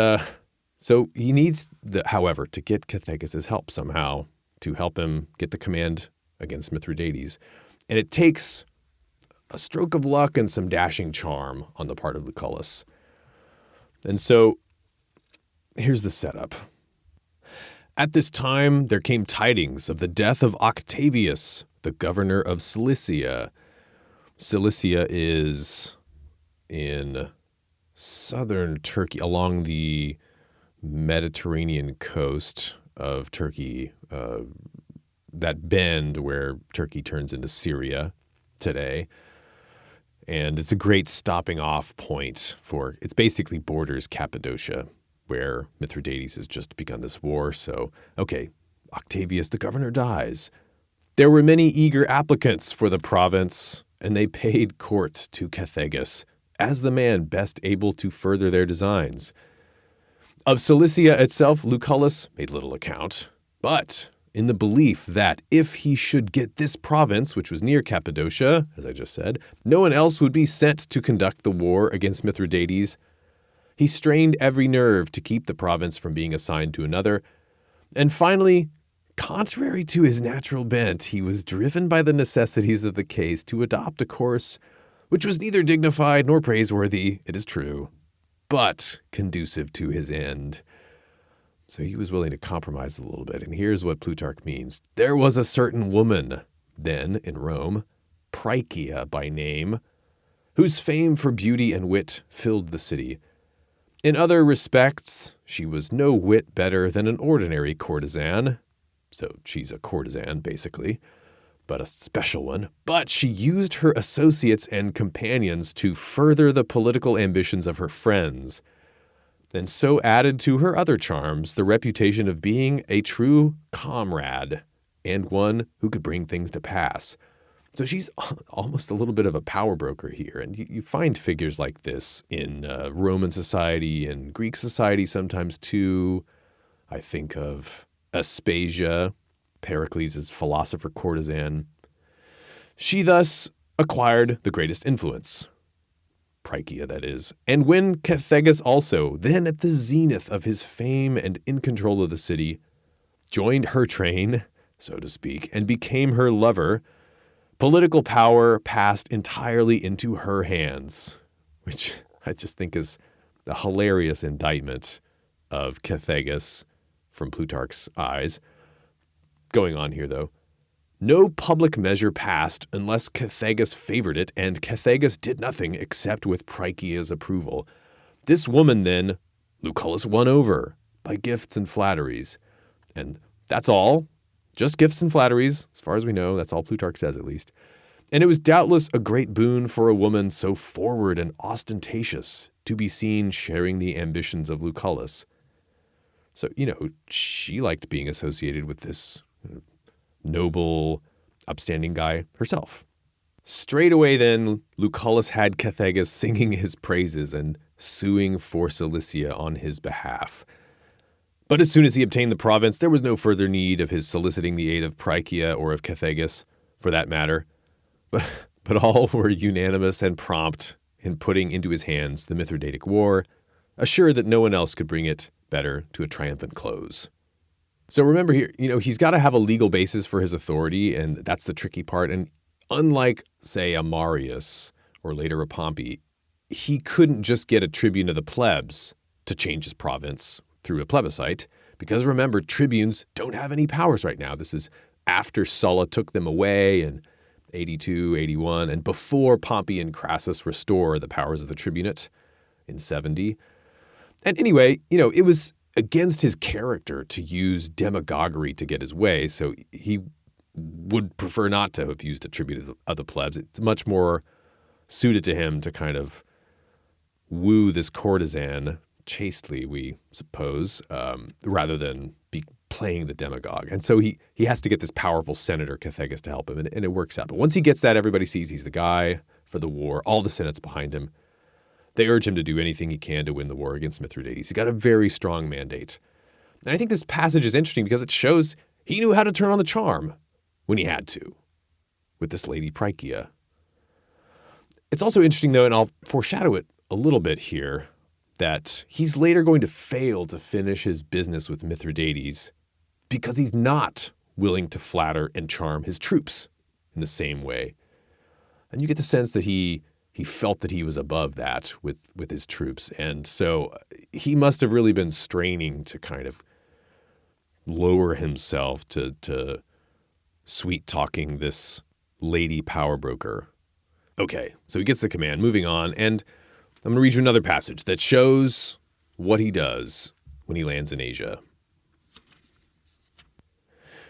so he needs, however, to get Cyzicus' help somehow to help him get the command against Mithridates. And it takes a stroke of luck and some dashing charm on the part of Lucullus. And so here's the setup. At this time, there came tidings of the death of Octavius, the governor of Cilicia. Cilicia is in southern Turkey, along the Mediterranean coast of Turkey, that bend where Turkey turns into Syria today. And it's a great stopping off point it's basically borders Cappadocia, where Mithridates has just begun this war. So, okay, Octavius the governor dies. There were many eager applicants for the province, and they paid court to Cyzicus as the man best able to further their designs. Of Cilicia itself, Lucullus made little account, but in the belief that if he should get this province, which was near Cappadocia, as I just said, no one else would be sent to conduct the war against Mithridates. He strained every nerve to keep the province from being assigned to another. And finally, contrary to his natural bent, he was driven by the necessities of the case to adopt a course which was neither dignified nor praiseworthy, it is true, but conducive to his end. So he was willing to compromise a little bit, and here's what Plutarch means. There was a certain woman then in Rome, Prychia by name, whose fame for beauty and wit filled the city. In other respects, she was no whit better than an ordinary courtesan. So she's a courtesan, basically, but a special one. But she used her associates and companions to further the political ambitions of her friends, and so added to her other charms the reputation of being a true comrade and one who could bring things to pass. So she's almost a little bit of a power broker here. And you find figures like this in Roman society and Greek society sometimes too. I think of Aspasia, Pericles' philosopher courtesan. She thus acquired the greatest influence. Prychia, that is. And when Cethegus also, then at the zenith of his fame and in control of the city, joined her train, so to speak, and became her lover, political power passed entirely into her hands, which I just think is a hilarious indictment of Cethegus from Plutarch's eyes. Going on here, though. No public measure passed unless Cethegus favored it, and Cethegus did nothing except with Prychia's approval. This woman, then, Lucullus won over by gifts and flatteries. And that's all. Just gifts and flatteries, as far as we know. That's all Plutarch says, at least. And it was doubtless a great boon for a woman so forward and ostentatious to be seen sharing the ambitions of Lucullus. So, she liked being associated with this noble, upstanding guy herself. Straight away then, Lucullus had Cethegus singing his praises and suing for Cilicia on his behalf. But as soon as he obtained the province, there was no further need of his soliciting the aid of Prychia or of Cethegus, for that matter. But all were unanimous and prompt in putting into his hands the Mithridatic War, assured that no one else could bring it better to a triumphant close. So remember here, he's got to have a legal basis for his authority, and that's the tricky part. And unlike, say, a Marius or later a Pompey, he couldn't just get a tribune of the plebs to change his province through a plebiscite, because remember, tribunes don't have any powers right now. This is after Sulla took them away in 82, 81, and before Pompey and Crassus restore the powers of the tribunate in 70. And anyway, it was against his character to use demagoguery to get his way, so he would prefer not to have used a tribute of the plebs. It's much more suited to him to kind of woo this courtesan chastely, we suppose, rather than be playing the demagogue. And so he has to get this powerful senator, Cethegus, to help him, and it works out. But once he gets that, everybody sees he's the guy for the war. All the Senate's behind him. They urge him to do anything he can to win the war against Mithridates. He's got a very strong mandate. And I think this passage is interesting because it shows he knew how to turn on the charm when he had to, with this lady Prychia. It's also interesting, though, and I'll foreshadow it a little bit here, that he's later going to fail to finish his business with Mithridates because he's not willing to flatter and charm his troops in the same way. And you get the sense that he felt that he was above that with his troops. And so he must have really been straining to kind of lower himself to sweet-talking this lady power broker. Okay, so he gets the command. Moving on, and I'm going to read you another passage that shows what he does when he lands in Asia.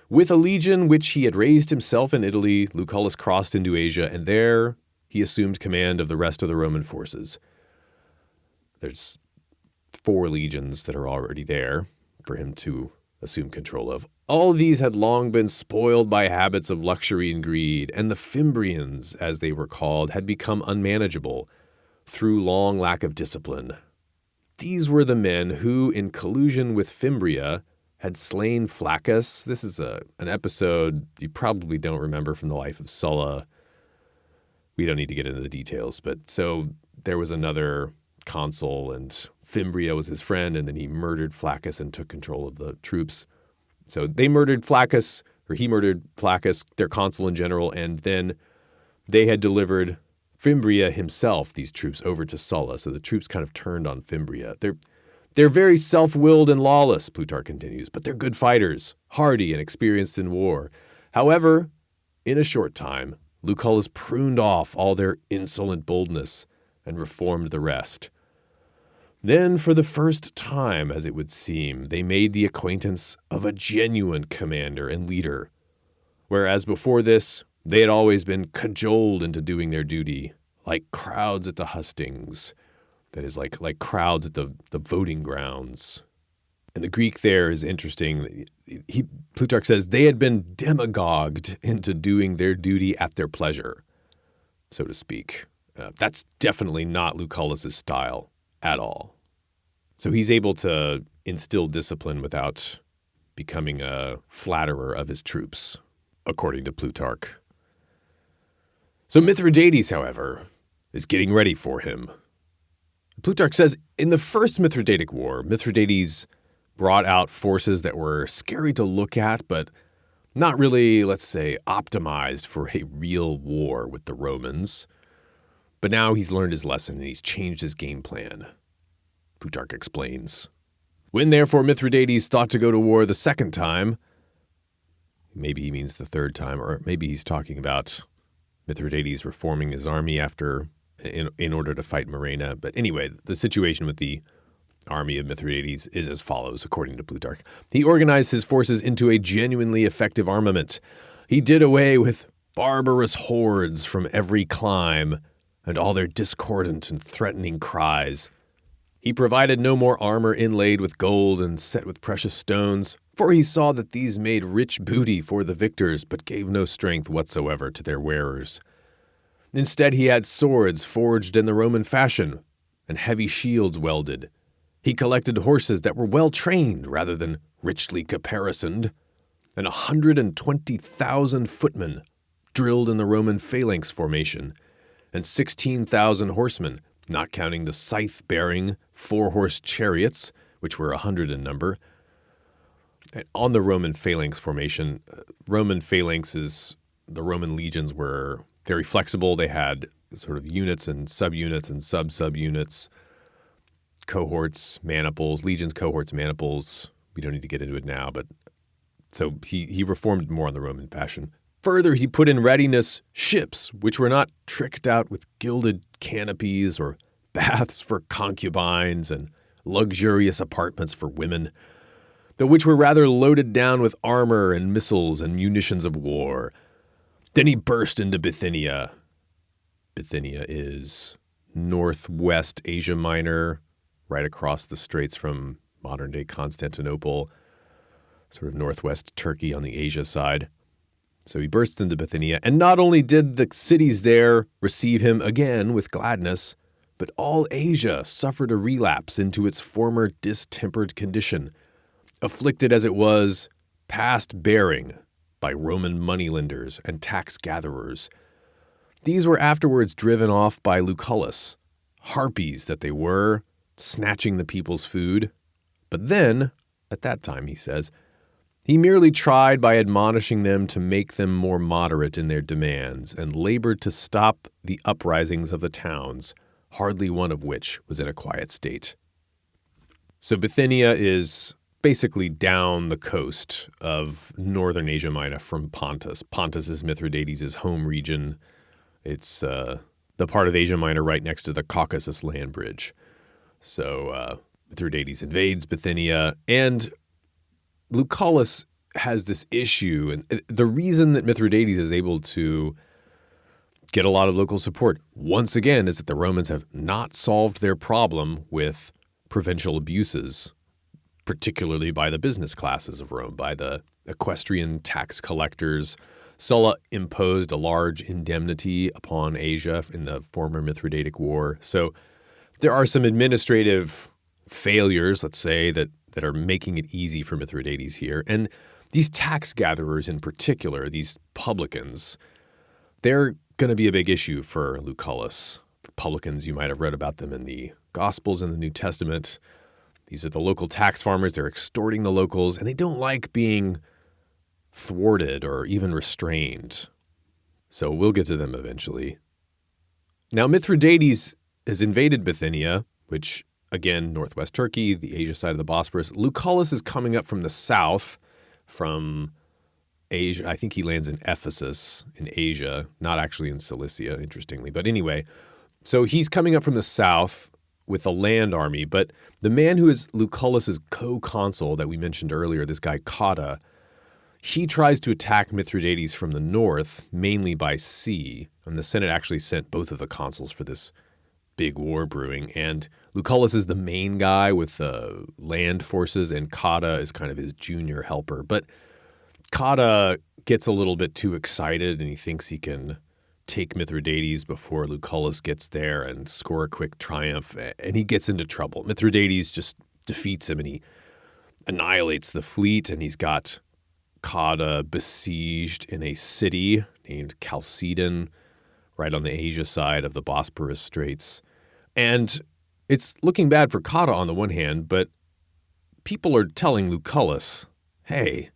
With a legion which he had raised himself in Italy, Lucullus crossed into Asia, and there he assumed command of the rest of the Roman forces. There's 4 legions that are already there for him to assume control of. All of these had long been spoiled by habits of luxury and greed, and the Fimbrians, as they were called, had become unmanageable through long lack of discipline. These were the men who, in collusion with Fimbria, had slain Flaccus. This is an episode you probably don't remember from the life of Sulla. We don't need to get into the details, but so there was another consul, and Fimbria was his friend, and then he murdered Flaccus and took control of the troops. So they murdered Flaccus, or he murdered Flaccus, their consul in general, and then they had delivered Fimbria himself, these troops, over to Sulla. So the troops kind of turned on Fimbria. They're very self-willed and lawless, Plutarch continues, but they're good fighters, hardy and experienced in war. However, in a short time, Lucullus pruned off all their insolent boldness and reformed the rest. Then, for the first time, as it would seem, they made the acquaintance of a genuine commander and leader, whereas before this, they had always been cajoled into doing their duty, like crowds at the hustings. That is, like crowds at the voting grounds. And the Greek there is interesting. Plutarch says they had been demagogued into doing their duty at their pleasure, so to speak. That's definitely not Lucullus's style at all. So he's able to instill discipline without becoming a flatterer of his troops, according to Plutarch. So Mithridates, however, is getting ready for him. Plutarch says in the First Mithridatic War, Mithridates brought out forces that were scary to look at, but not really, let's say, optimized for a real war with the Romans. But now he's learned his lesson and he's changed his game plan. Plutarch explains. When therefore Mithridates thought to go to war the second time, maybe he means the third time, or maybe he's talking about Mithridates reforming his army in order to fight Murena. But anyway, the situation with the army of Mithridates is as follows, according to Plutarch. He organized his forces into a genuinely effective armament. He did away with barbarous hordes from every clime and all their discordant and threatening cries. He provided no more armor inlaid with gold and set with precious stones, for he saw that these made rich booty for the victors, but gave no strength whatsoever to their wearers. Instead, he had swords forged in the Roman fashion, and heavy shields welded. He collected horses that were well trained rather than richly caparisoned, and 120,000 footmen drilled in the Roman phalanx formation, and 16,000 horsemen, not counting the scythe-bearing four-horse chariots, which were 100 in number. And on the Roman phalanx formation, Roman phalanxes, the Roman legions were very flexible. They had sort of units and subunits and sub-subunits, cohorts, maniples, legions, cohorts, maniples. We don't need to get into it now, but so he reformed more on the Roman fashion. Further, he put in readiness ships, which were not tricked out with gilded canopies or baths for concubines and luxurious apartments for women, but which were rather loaded down with armor and missiles and munitions of war. Then he burst into Bithynia. Bithynia is northwest Asia Minor, right across the straits from modern-day Constantinople, sort of northwest Turkey on the Asia side. So he burst into Bithynia, and not only did the cities there receive him again with gladness, but all Asia suffered a relapse into its former distempered condition, afflicted as it was past bearing by Roman moneylenders and tax-gatherers. These were afterwards driven off by Lucullus, harpies that they were, snatching the people's food. But then, at that time, he says, he merely tried by admonishing them to make them more moderate in their demands, and labored to stop the uprisings of the towns, hardly one of which was in a quiet state. So Bithynia is basically down the coast of northern Asia Minor from Pontus. Pontus is Mithridates' home region. It's the part of Asia Minor right next to the Caucasus land bridge. So Mithridates invades Bithynia, and Lucullus has this issue, and the reason that Mithridates is able to get a lot of local support, once again, is that the Romans have not solved their problem with provincial abuses, particularly by the business classes of Rome, by the equestrian tax collectors. Sulla imposed a large indemnity upon Asia in the former Mithridatic War. So there are some administrative failures, let's say, that that are making it easy for Mithridates here. And these tax gatherers in particular, these publicans, they're going to be a big issue for Lucullus. The publicans, you might have read about them in the Gospels in the New Testament. These are the local tax farmers. They're extorting the locals, and they don't like being thwarted or even restrained. So we'll get to them eventually. Now, Mithridates has invaded Bithynia, which, again, northwest Turkey, the Asia side of the Bosporus. Lucullus is coming up from the south, from Asia. I think he lands in Ephesus in Asia, not actually in Cilicia, interestingly. But anyway, so he's coming up from the south with a land army. But the man who is Lucullus's co-consul that we mentioned earlier, this guy Cotta, he tries to attack Mithridates from the north, mainly by sea. And the Senate actually sent both of the consuls for this big war brewing. And Lucullus is the main guy with the land forces, and Cotta is kind of his junior helper. But Cotta gets a little bit too excited, and he thinks he can take Mithridates before Lucullus gets there and score a quick triumph, and he gets into trouble. Mithridates just defeats him, and he annihilates the fleet, and he's got Cotta besieged in a city named Chalcedon, right on the Asia side of the Bosporus Straits. And it's looking bad for Cotta on the one hand, but people are telling Lucullus, hey,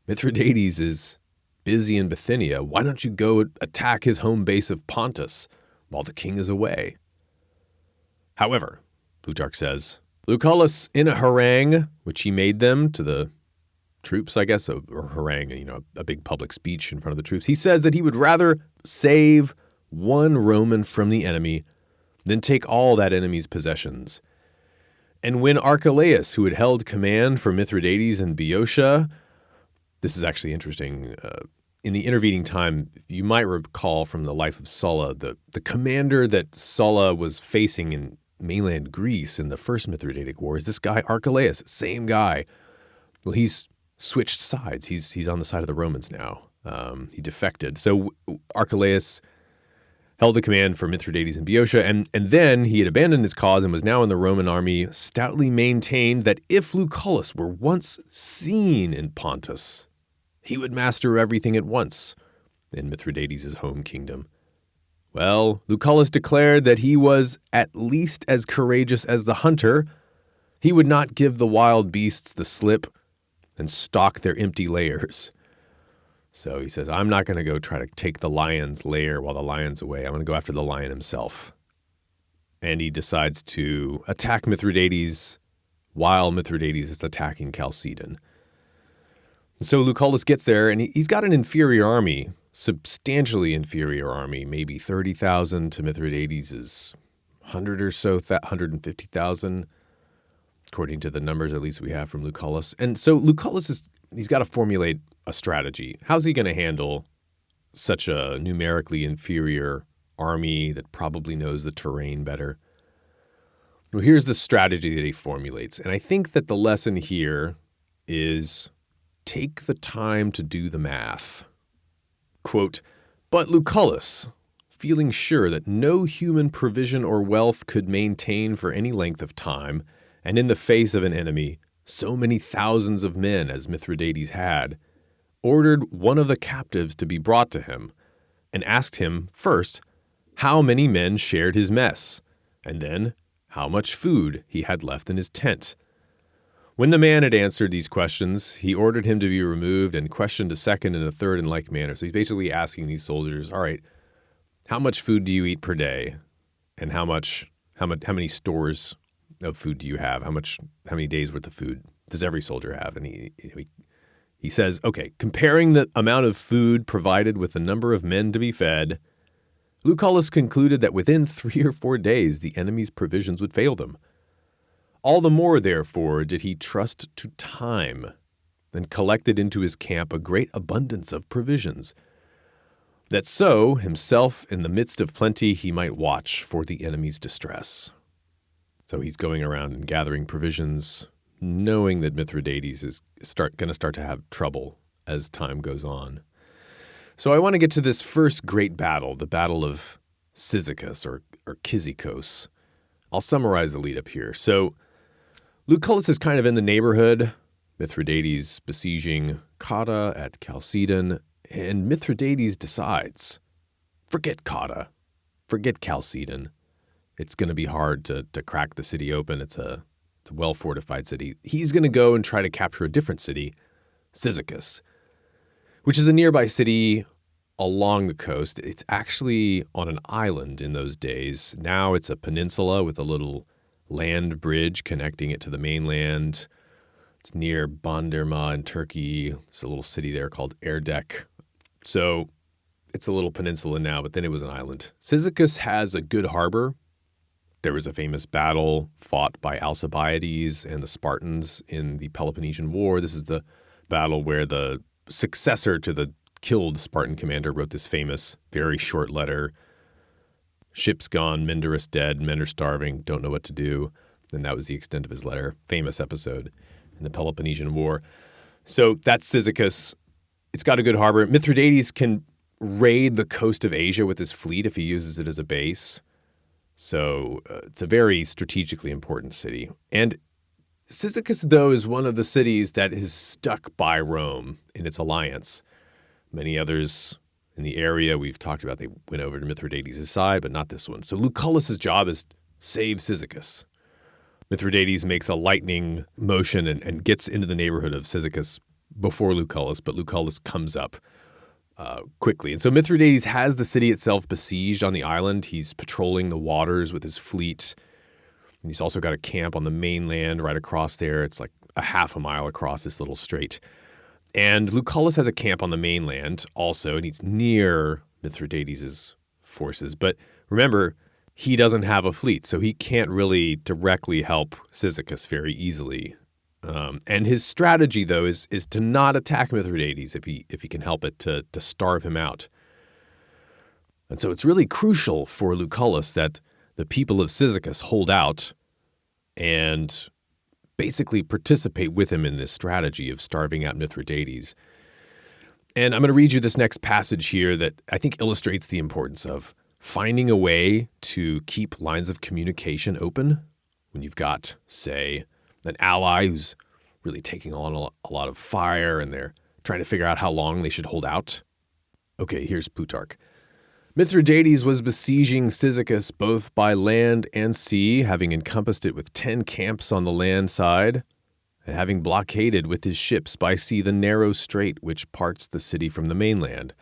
Mithridates is busy in Bithynia. Why don't you go attack his home base of Pontus while the king is away? However, Plutarch says, Lucullus, in a harangue, which he made them to the troops, I guess, or harangue, a big public speech in front of the troops, he says that he would rather save one Roman from the enemy than take all that enemy's possessions. And when Archelaus, who had held command for Mithridates and Boeotia, this is actually interesting. In the intervening time, you might recall from the life of Sulla, the commander that Sulla was facing in mainland Greece in the First Mithridatic War is this guy Archelaus, same guy. Well, he's switched sides. He's on the side of the Romans now. He defected. So Archelaus held the command for Mithridates and Boeotia, and then he had abandoned his cause and was now in the Roman army, stoutly maintained that if Lucullus were once seen in Pontus, he would master everything at once in Mithridates' home kingdom. Well, Lucullus declared that he was at least as courageous as the hunter. He would not give the wild beasts the slip and stalk their empty lairs. So he says, I'm not going to go try to take the lion's lair while the lion's away. I'm going to go after the lion himself. And he decides to attack Mithridates while Mithridates is attacking Chalcedon. So Lucullus gets there, and he's got an inferior army, substantially inferior army, maybe 30,000 to Mithridates' 100 or so, 150,000, according to the numbers at least we have from Lucullus. And so Lucullus he's got to formulate a strategy. How's he going to handle such a numerically inferior army that probably knows the terrain better? Well, here's the strategy that he formulates. And I think that the lesson here is take the time to do the math. Quote, but Lucullus, feeling sure that no human provision or wealth could maintain for any length of time, and in the face of an enemy, so many thousands of men as Mithridates had, ordered one of the captives to be brought to him, and asked him first how many men shared his mess, and then how much food he had left in his tent. When the man had answered these questions, he ordered him to be removed and questioned a second and a third in like manner. So he's basically asking these soldiers, all right, how much food do you eat per day? And how many stores of food do you have? How many days worth of food does every soldier have? And he says, okay, comparing the amount of food provided with the number of men to be fed, Lucullus concluded that within 3 or 4 days the enemy's provisions would fail them. All the more, therefore, did he trust to time, and collected into his camp a great abundance of provisions, that so, himself in the midst of plenty, he might watch for the enemy's distress. So he's going around and gathering provisions, knowing that Mithridates is going to start to have trouble as time goes on. So I want to get to this first great battle, the Battle of Cyzicus or Cyzicus. I'll summarize the lead up here. So Lucullus is kind of in the neighborhood. Mithridates besieging Cotta at Chalcedon, and Mithridates decides, forget Cotta, forget Chalcedon. It's going to be hard to crack the city open. It's a well-fortified city. He's going to go and try to capture a different city, Cyzicus, which is a nearby city along the coast. It's actually on an island in those days. Now it's a peninsula with a little land bridge connecting it to the mainland. It's near Bandırma in Turkey. There's a little city there called Erdek. So it's a little peninsula now, but then it was an island. Cyzicus has a good harbor. There was a famous battle fought by Alcibiades and the Spartans in the Peloponnesian War. This is the battle where the successor to the killed Spartan commander wrote this famous, very short letter. Ship's gone, Mindarus dead, men are starving, don't know what to do. And that was the extent of his letter. Famous episode in the Peloponnesian War. So that's Cyzicus. It's got a good harbor. Mithridates can raid the coast of Asia with his fleet if he uses it as a base. So it's a very strategically important city. And Cyzicus, though, is one of the cities that is stuck by Rome in its alliance. Many others in the area we've talked about, they went over to Mithridates' side, but not this one. So Lucullus' job is save Cyzicus. Mithridates makes a lightning motion and gets into the neighborhood of Cyzicus before Lucullus, but Lucullus comes up quickly. And so Mithridates has the city itself besieged on the island. He's patrolling the waters with his fleet. And he's also got a camp on the mainland right across there. It's like a half a mile across this little strait. And Lucullus has a camp on the mainland also, and he's near Mithridates' forces. But remember, he doesn't have a fleet, so he can't really directly help Cyzicus very easily. And his strategy, though, is to not attack Mithridates if he can help it, to starve him out. And so it's really crucial for Lucullus that the people of Cyzicus hold out and basically participate with him in this strategy of starving out Mithridates. And I'm going to read you this next passage here that I think illustrates the importance of finding a way to keep lines of communication open when you've got, say, an ally who's really taking on a lot of fire and they're trying to figure out how long they should hold out. Okay, here's Plutarch. Mithridates was besieging Cyzicus both by land and sea, having encompassed it with 10 camps on the land side, and having blockaded with his ships by sea the narrow strait which parts the city from the mainland.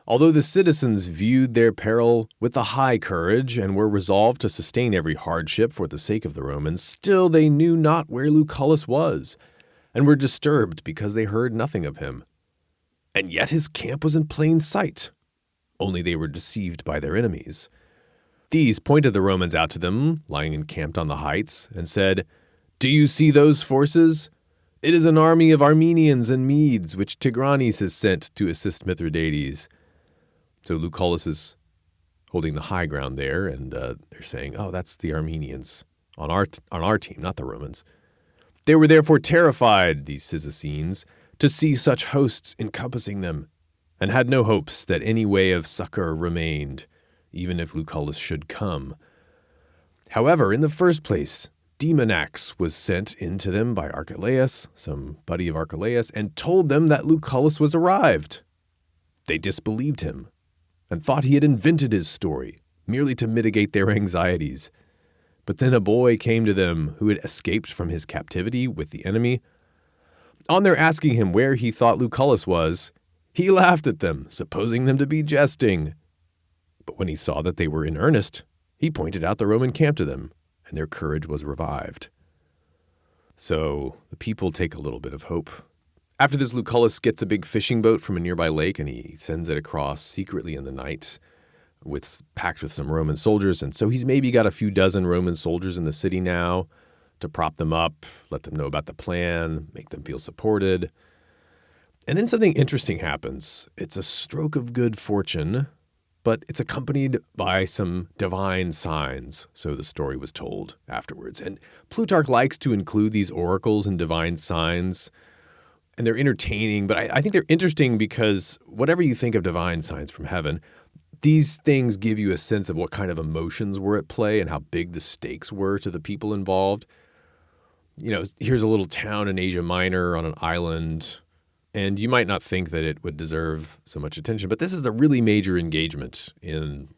Although the citizens viewed their peril with a high courage and were resolved to sustain every hardship for the sake of the Romans, still they knew not where Lucullus was, and were disturbed because they heard nothing of him. And yet his camp was in plain sight. Only they were deceived by their enemies. These pointed the Romans out to them, lying encamped on the heights, and said, "Do you see those forces? It is an army of Armenians and Medes, which Tigranes has sent to assist Mithridates." So Lucullus is holding the high ground there, and they're saying, "Oh, that's the Armenians on our team, not the Romans." They were therefore terrified, these Cyzicenes, to see such hosts encompassing them, and had no hopes that any way of succor remained, even if Lucullus should come. However, in the first place, Demonax was sent in to them by Archelaus, some buddy of Archelaus, and told them that Lucullus was arrived. They disbelieved him, and thought he had invented his story, merely to mitigate their anxieties. But then a boy came to them who had escaped from his captivity with the enemy. On their asking him where he thought Lucullus was, he laughed at them, supposing them to be jesting. But when he saw that they were in earnest, he pointed out the Roman camp to them, and their courage was revived. So the people take a little bit of hope. After this, Lucullus gets a big fishing boat from a nearby lake, and he sends it across secretly in the night, packed with some Roman soldiers. And so he's maybe got a few dozen Roman soldiers in the city now to prop them up, let them know about the plan, make them feel supported. And then something interesting happens. It's a stroke of good fortune, but it's accompanied by some divine signs, so the story was told afterwards. And Plutarch likes to include these oracles and divine signs, and they're entertaining, but I think they're interesting because whatever you think of divine signs from heaven, these things give you a sense of what kind of emotions were at play and how big the stakes were to the people involved. here's a little town in Asia Minor on an island, and you might not think that it would deserve so much attention, but this is a really major engagement in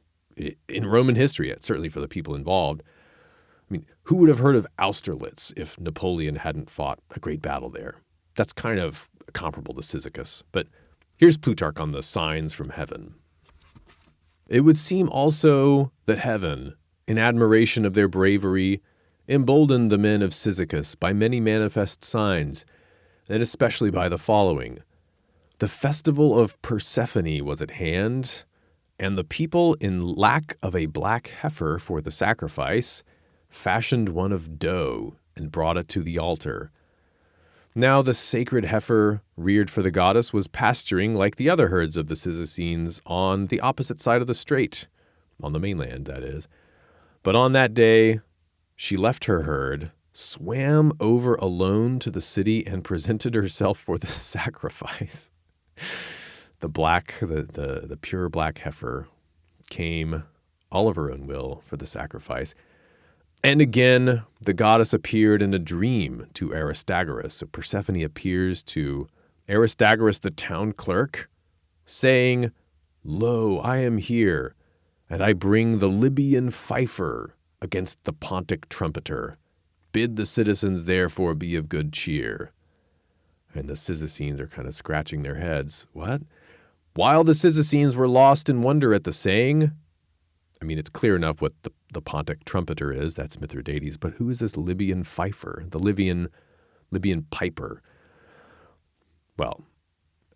Roman history, certainly for the people involved. I mean, who would have heard of Austerlitz if Napoleon hadn't fought a great battle there? That's kind of comparable to Cyzicus. But here's Plutarch on the signs from heaven. It would seem also that heaven, in admiration of their bravery, emboldened the men of Cyzicus by many manifest signs, and especially by the following. The festival of Persephone was at hand, and the people, in lack of a black heifer for the sacrifice, fashioned one of dough and brought it to the altar. Now the sacred heifer reared for the goddess was pasturing like the other herds of the Cyzicines on the opposite side of the strait, on the mainland, that is. But on that day, she left her herd, swam over alone to the city, and presented herself for the sacrifice. The pure black heifer came all of her own will for the sacrifice. And again, the goddess appeared in a dream to Aristagoras. So Persephone appears to Aristagoras, the town clerk, saying, "Lo, I am here, and I bring the Libyan fifer against the Pontic trumpeter. Bid the citizens therefore be of good cheer." And the Cyzicines are kind of scratching their heads. What? While the Cyzicines were lost in wonder at the saying, I mean, it's clear enough what the Pontic trumpeter is. That's Mithridates. But who is this Libyan fifer, the Libyan piper? Well,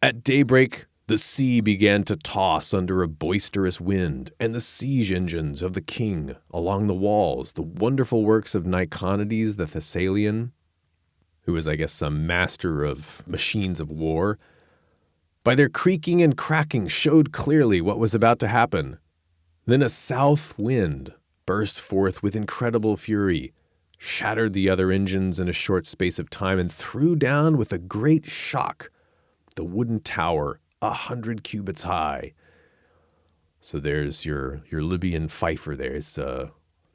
at daybreak, the sea began to toss under a boisterous wind, and the siege engines of the king along the walls, the wonderful works of Niconides the Thessalian, who is, I guess, some master of machines of war, by their creaking and cracking showed clearly what was about to happen. Then a south wind burst forth with incredible fury, shattered the other engines in a short space of time, and threw down with a great shock the wooden tower 100 cubits high. So there's your Libyan fifer there. It's a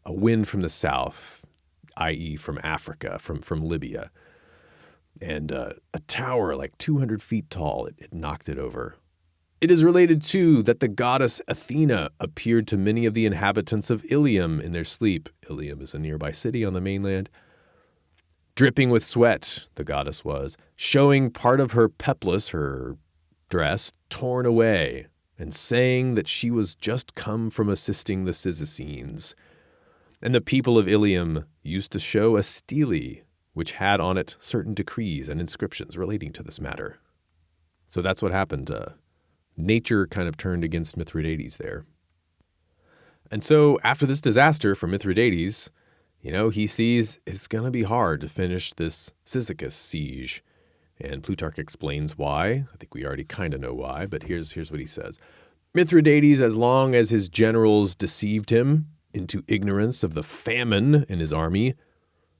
wind from the south, i.e. from Africa, from Libya. And a tower like 200 feet tall, it knocked it over. It is related, too, that the goddess Athena appeared to many of the inhabitants of Ilium in their sleep. Ilium is a nearby city on the mainland. Dripping with sweat, the goddess was, showing part of her peplus, her dress, torn away, and saying that she was just come from assisting the Cyzicines. And the people of Ilium used to show a stele, which had on it certain decrees and inscriptions relating to this matter. So that's what happened. Nature kind of turned against Mithridates there. And so after this disaster for Mithridates, he sees it's going to be hard to finish this Cyzicus siege. And Plutarch explains why. I think we already kind of know why, but here's what he says. Mithridates, as long as his generals deceived him into ignorance of the famine in his army,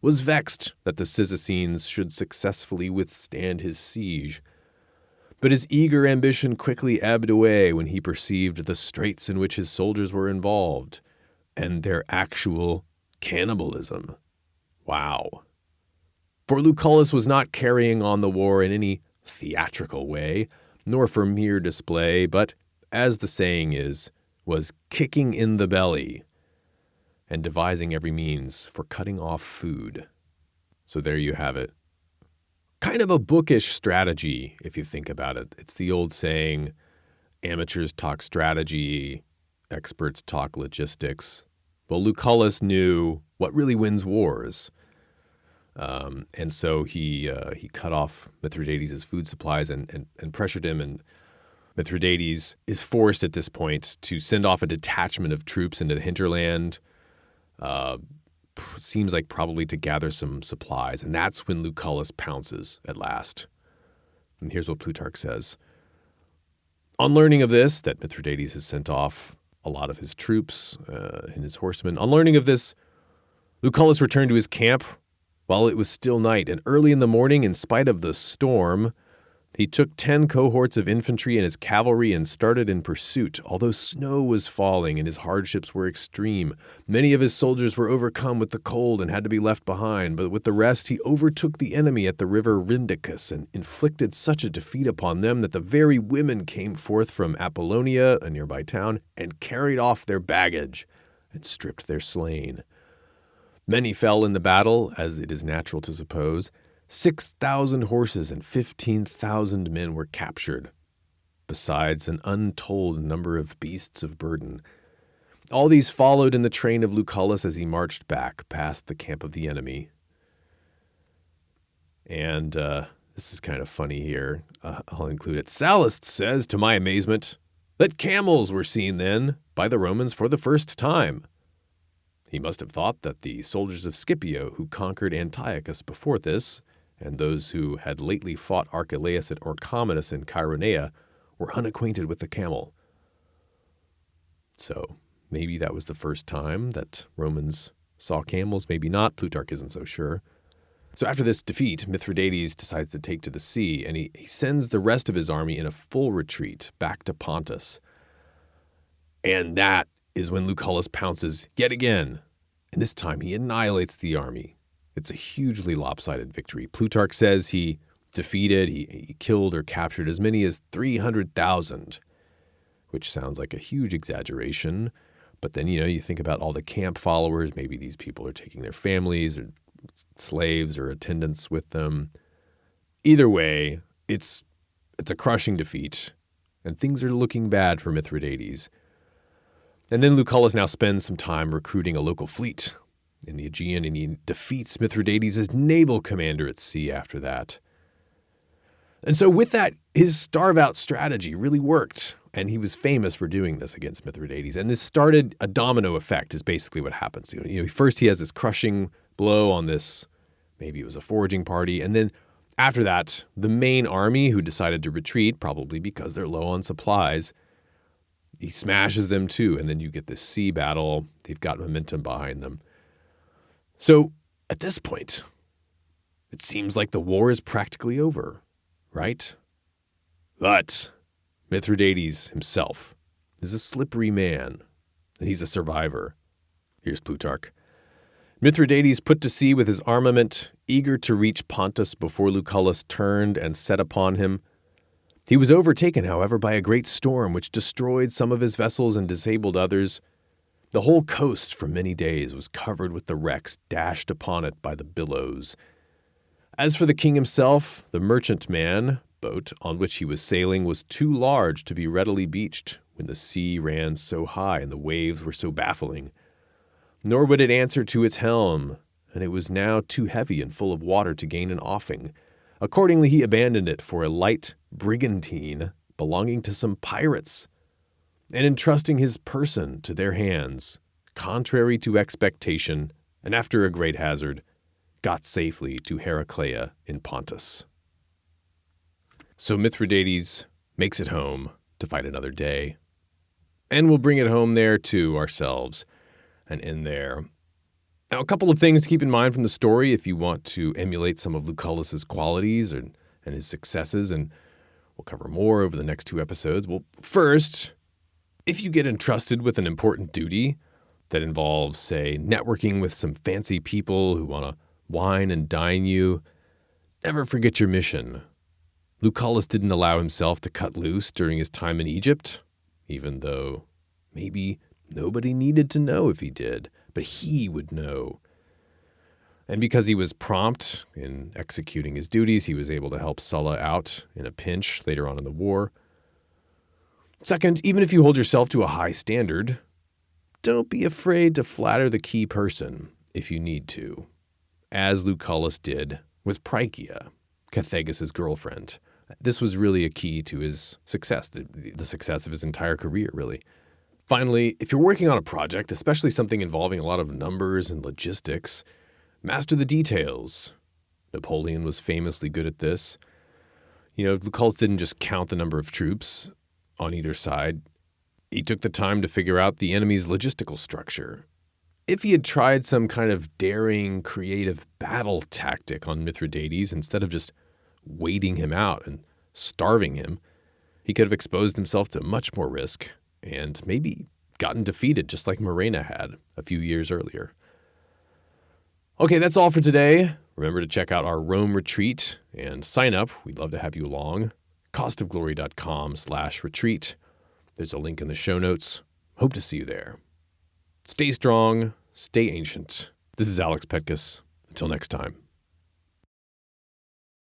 was vexed that the Cyzicines should successfully withstand his siege. But his eager ambition quickly ebbed away when he perceived the straits in which his soldiers were involved, and their actual cannibalism. Wow. For Lucullus was not carrying on the war in any theatrical way, nor for mere display, but, as the saying is, was kicking in the belly and devising every means for cutting off food. So there you have it. Kind of a bookish strategy, if you think about it. It's the old saying, amateurs talk strategy, experts talk logistics. Well, Lucullus knew what really wins wars. And so he cut off Mithridates' food supplies and pressured him. And Mithridates is forced at this point to send off a detachment of troops into the hinterland. Seems like probably to gather some supplies. And that's when Lucullus pounces at last. And here's what Plutarch says. On learning of this, that Mithridates has sent off a lot of his troops and his horsemen, on learning of this, Lucullus returned to his camp while it was still night. And early in the morning, in spite of the storm, He took 10 cohorts of infantry and his cavalry and started in pursuit. Although snow was falling and his hardships were extreme, many of his soldiers were overcome with the cold and had to be left behind. But with the rest, he overtook the enemy at the river Rhindacus and inflicted such a defeat upon them that the very women came forth from Apollonia, a nearby town, and carried off their baggage and stripped their slain. Many fell in the battle, as it is natural to suppose. 6,000 horses and 15,000 men were captured, besides an untold number of beasts of burden. All these followed in the train of Lucullus as he marched back past the camp of the enemy. And this is kind of funny here. I'll include it. Sallust says, to my amazement, that camels were seen then by the Romans for the first time. He must have thought that the soldiers of Scipio who conquered Antiochus before this, and those who had lately fought Archelaus at Orchomenus in Chaeronea, were unacquainted with the camel. So maybe that was the first time that Romans saw camels, maybe not. Plutarch isn't so sure. So after this defeat, Mithridates decides to take to the sea, and he sends the rest of his army in a full retreat back to Pontus. And that is when Lucullus pounces yet again, and this time he annihilates the army. It's a hugely lopsided victory. Plutarch says he defeated, he killed or captured as many as 300,000, which sounds like a huge exaggeration. But then, you think about all the camp followers. Maybe these people are taking their families or slaves or attendants with them. Either way, it's a crushing defeat, and things are looking bad for Mithridates. And then Lucullus now spends some time recruiting a local fleet in the Aegean, and he defeats Mithridates as naval commander at sea after that. And so with that, his starve-out strategy really worked, and he was famous for doing this against Mithridates. And this started a domino effect is basically what happens. First he has this crushing blow on this, maybe it was a foraging party, and then after that, the main army who decided to retreat, probably because they're low on supplies, he smashes them too, and then you get this sea battle. They've got momentum behind them. So at this point, it seems like the war is practically over, right? But Mithridates himself is a slippery man, and he's a survivor. Here's Plutarch. Mithridates put to sea with his armament, eager to reach Pontus before Lucullus turned and set upon him. He was overtaken, however, by a great storm which destroyed some of his vessels and disabled others. The whole coast for many days was covered with the wrecks dashed upon it by the billows. As for the king himself, the merchantman boat on which he was sailing was too large to be readily beached when the sea ran so high and the waves were so baffling. Nor would it answer to its helm, and it was now too heavy and full of water to gain an offing. Accordingly, he abandoned it for a light brigantine belonging to some pirates, and entrusting his person to their hands, contrary to expectation, and after a great hazard, got safely to Heraclea in Pontus. So Mithridates makes it home to fight another day. And we'll bring it home there too ourselves and end there. Now, a couple of things to keep in mind from the story if you want to emulate some of Lucullus's qualities and his successes, and we'll cover more over the next 2 episodes. Well, first, if you get entrusted with an important duty that involves, say, networking with some fancy people who want to wine and dine you, never forget your mission. Lucullus didn't allow himself to cut loose during his time in Egypt, even though maybe nobody needed to know if he did, but he would know. And because he was prompt in executing his duties, he was able to help Sulla out in a pinch later on in the war. Second, even if you hold yourself to a high standard, don't be afraid to flatter the key person if you need to, as Lucullus did with Prychia, Cathegus' girlfriend. This was really a key to his success, the success of his entire career, really. Finally, if you're working on a project, especially something involving a lot of numbers and logistics, master the details. Napoleon was famously good at this. Lucullus didn't just count the number of troops on either side. He took the time to figure out the enemy's logistical structure. If he had tried some kind of daring, creative battle tactic on Mithridates instead of just waiting him out and starving him, he could have exposed himself to much more risk and maybe gotten defeated just like Murena had a few years earlier. Okay, that's all for today. Remember to check out our Rome retreat and sign up. We'd love to have you along. costofglory.com/retreat. There's a link in the show notes. Hope to see you there. Stay strong, stay ancient. This is Alex Petkus. Until next time.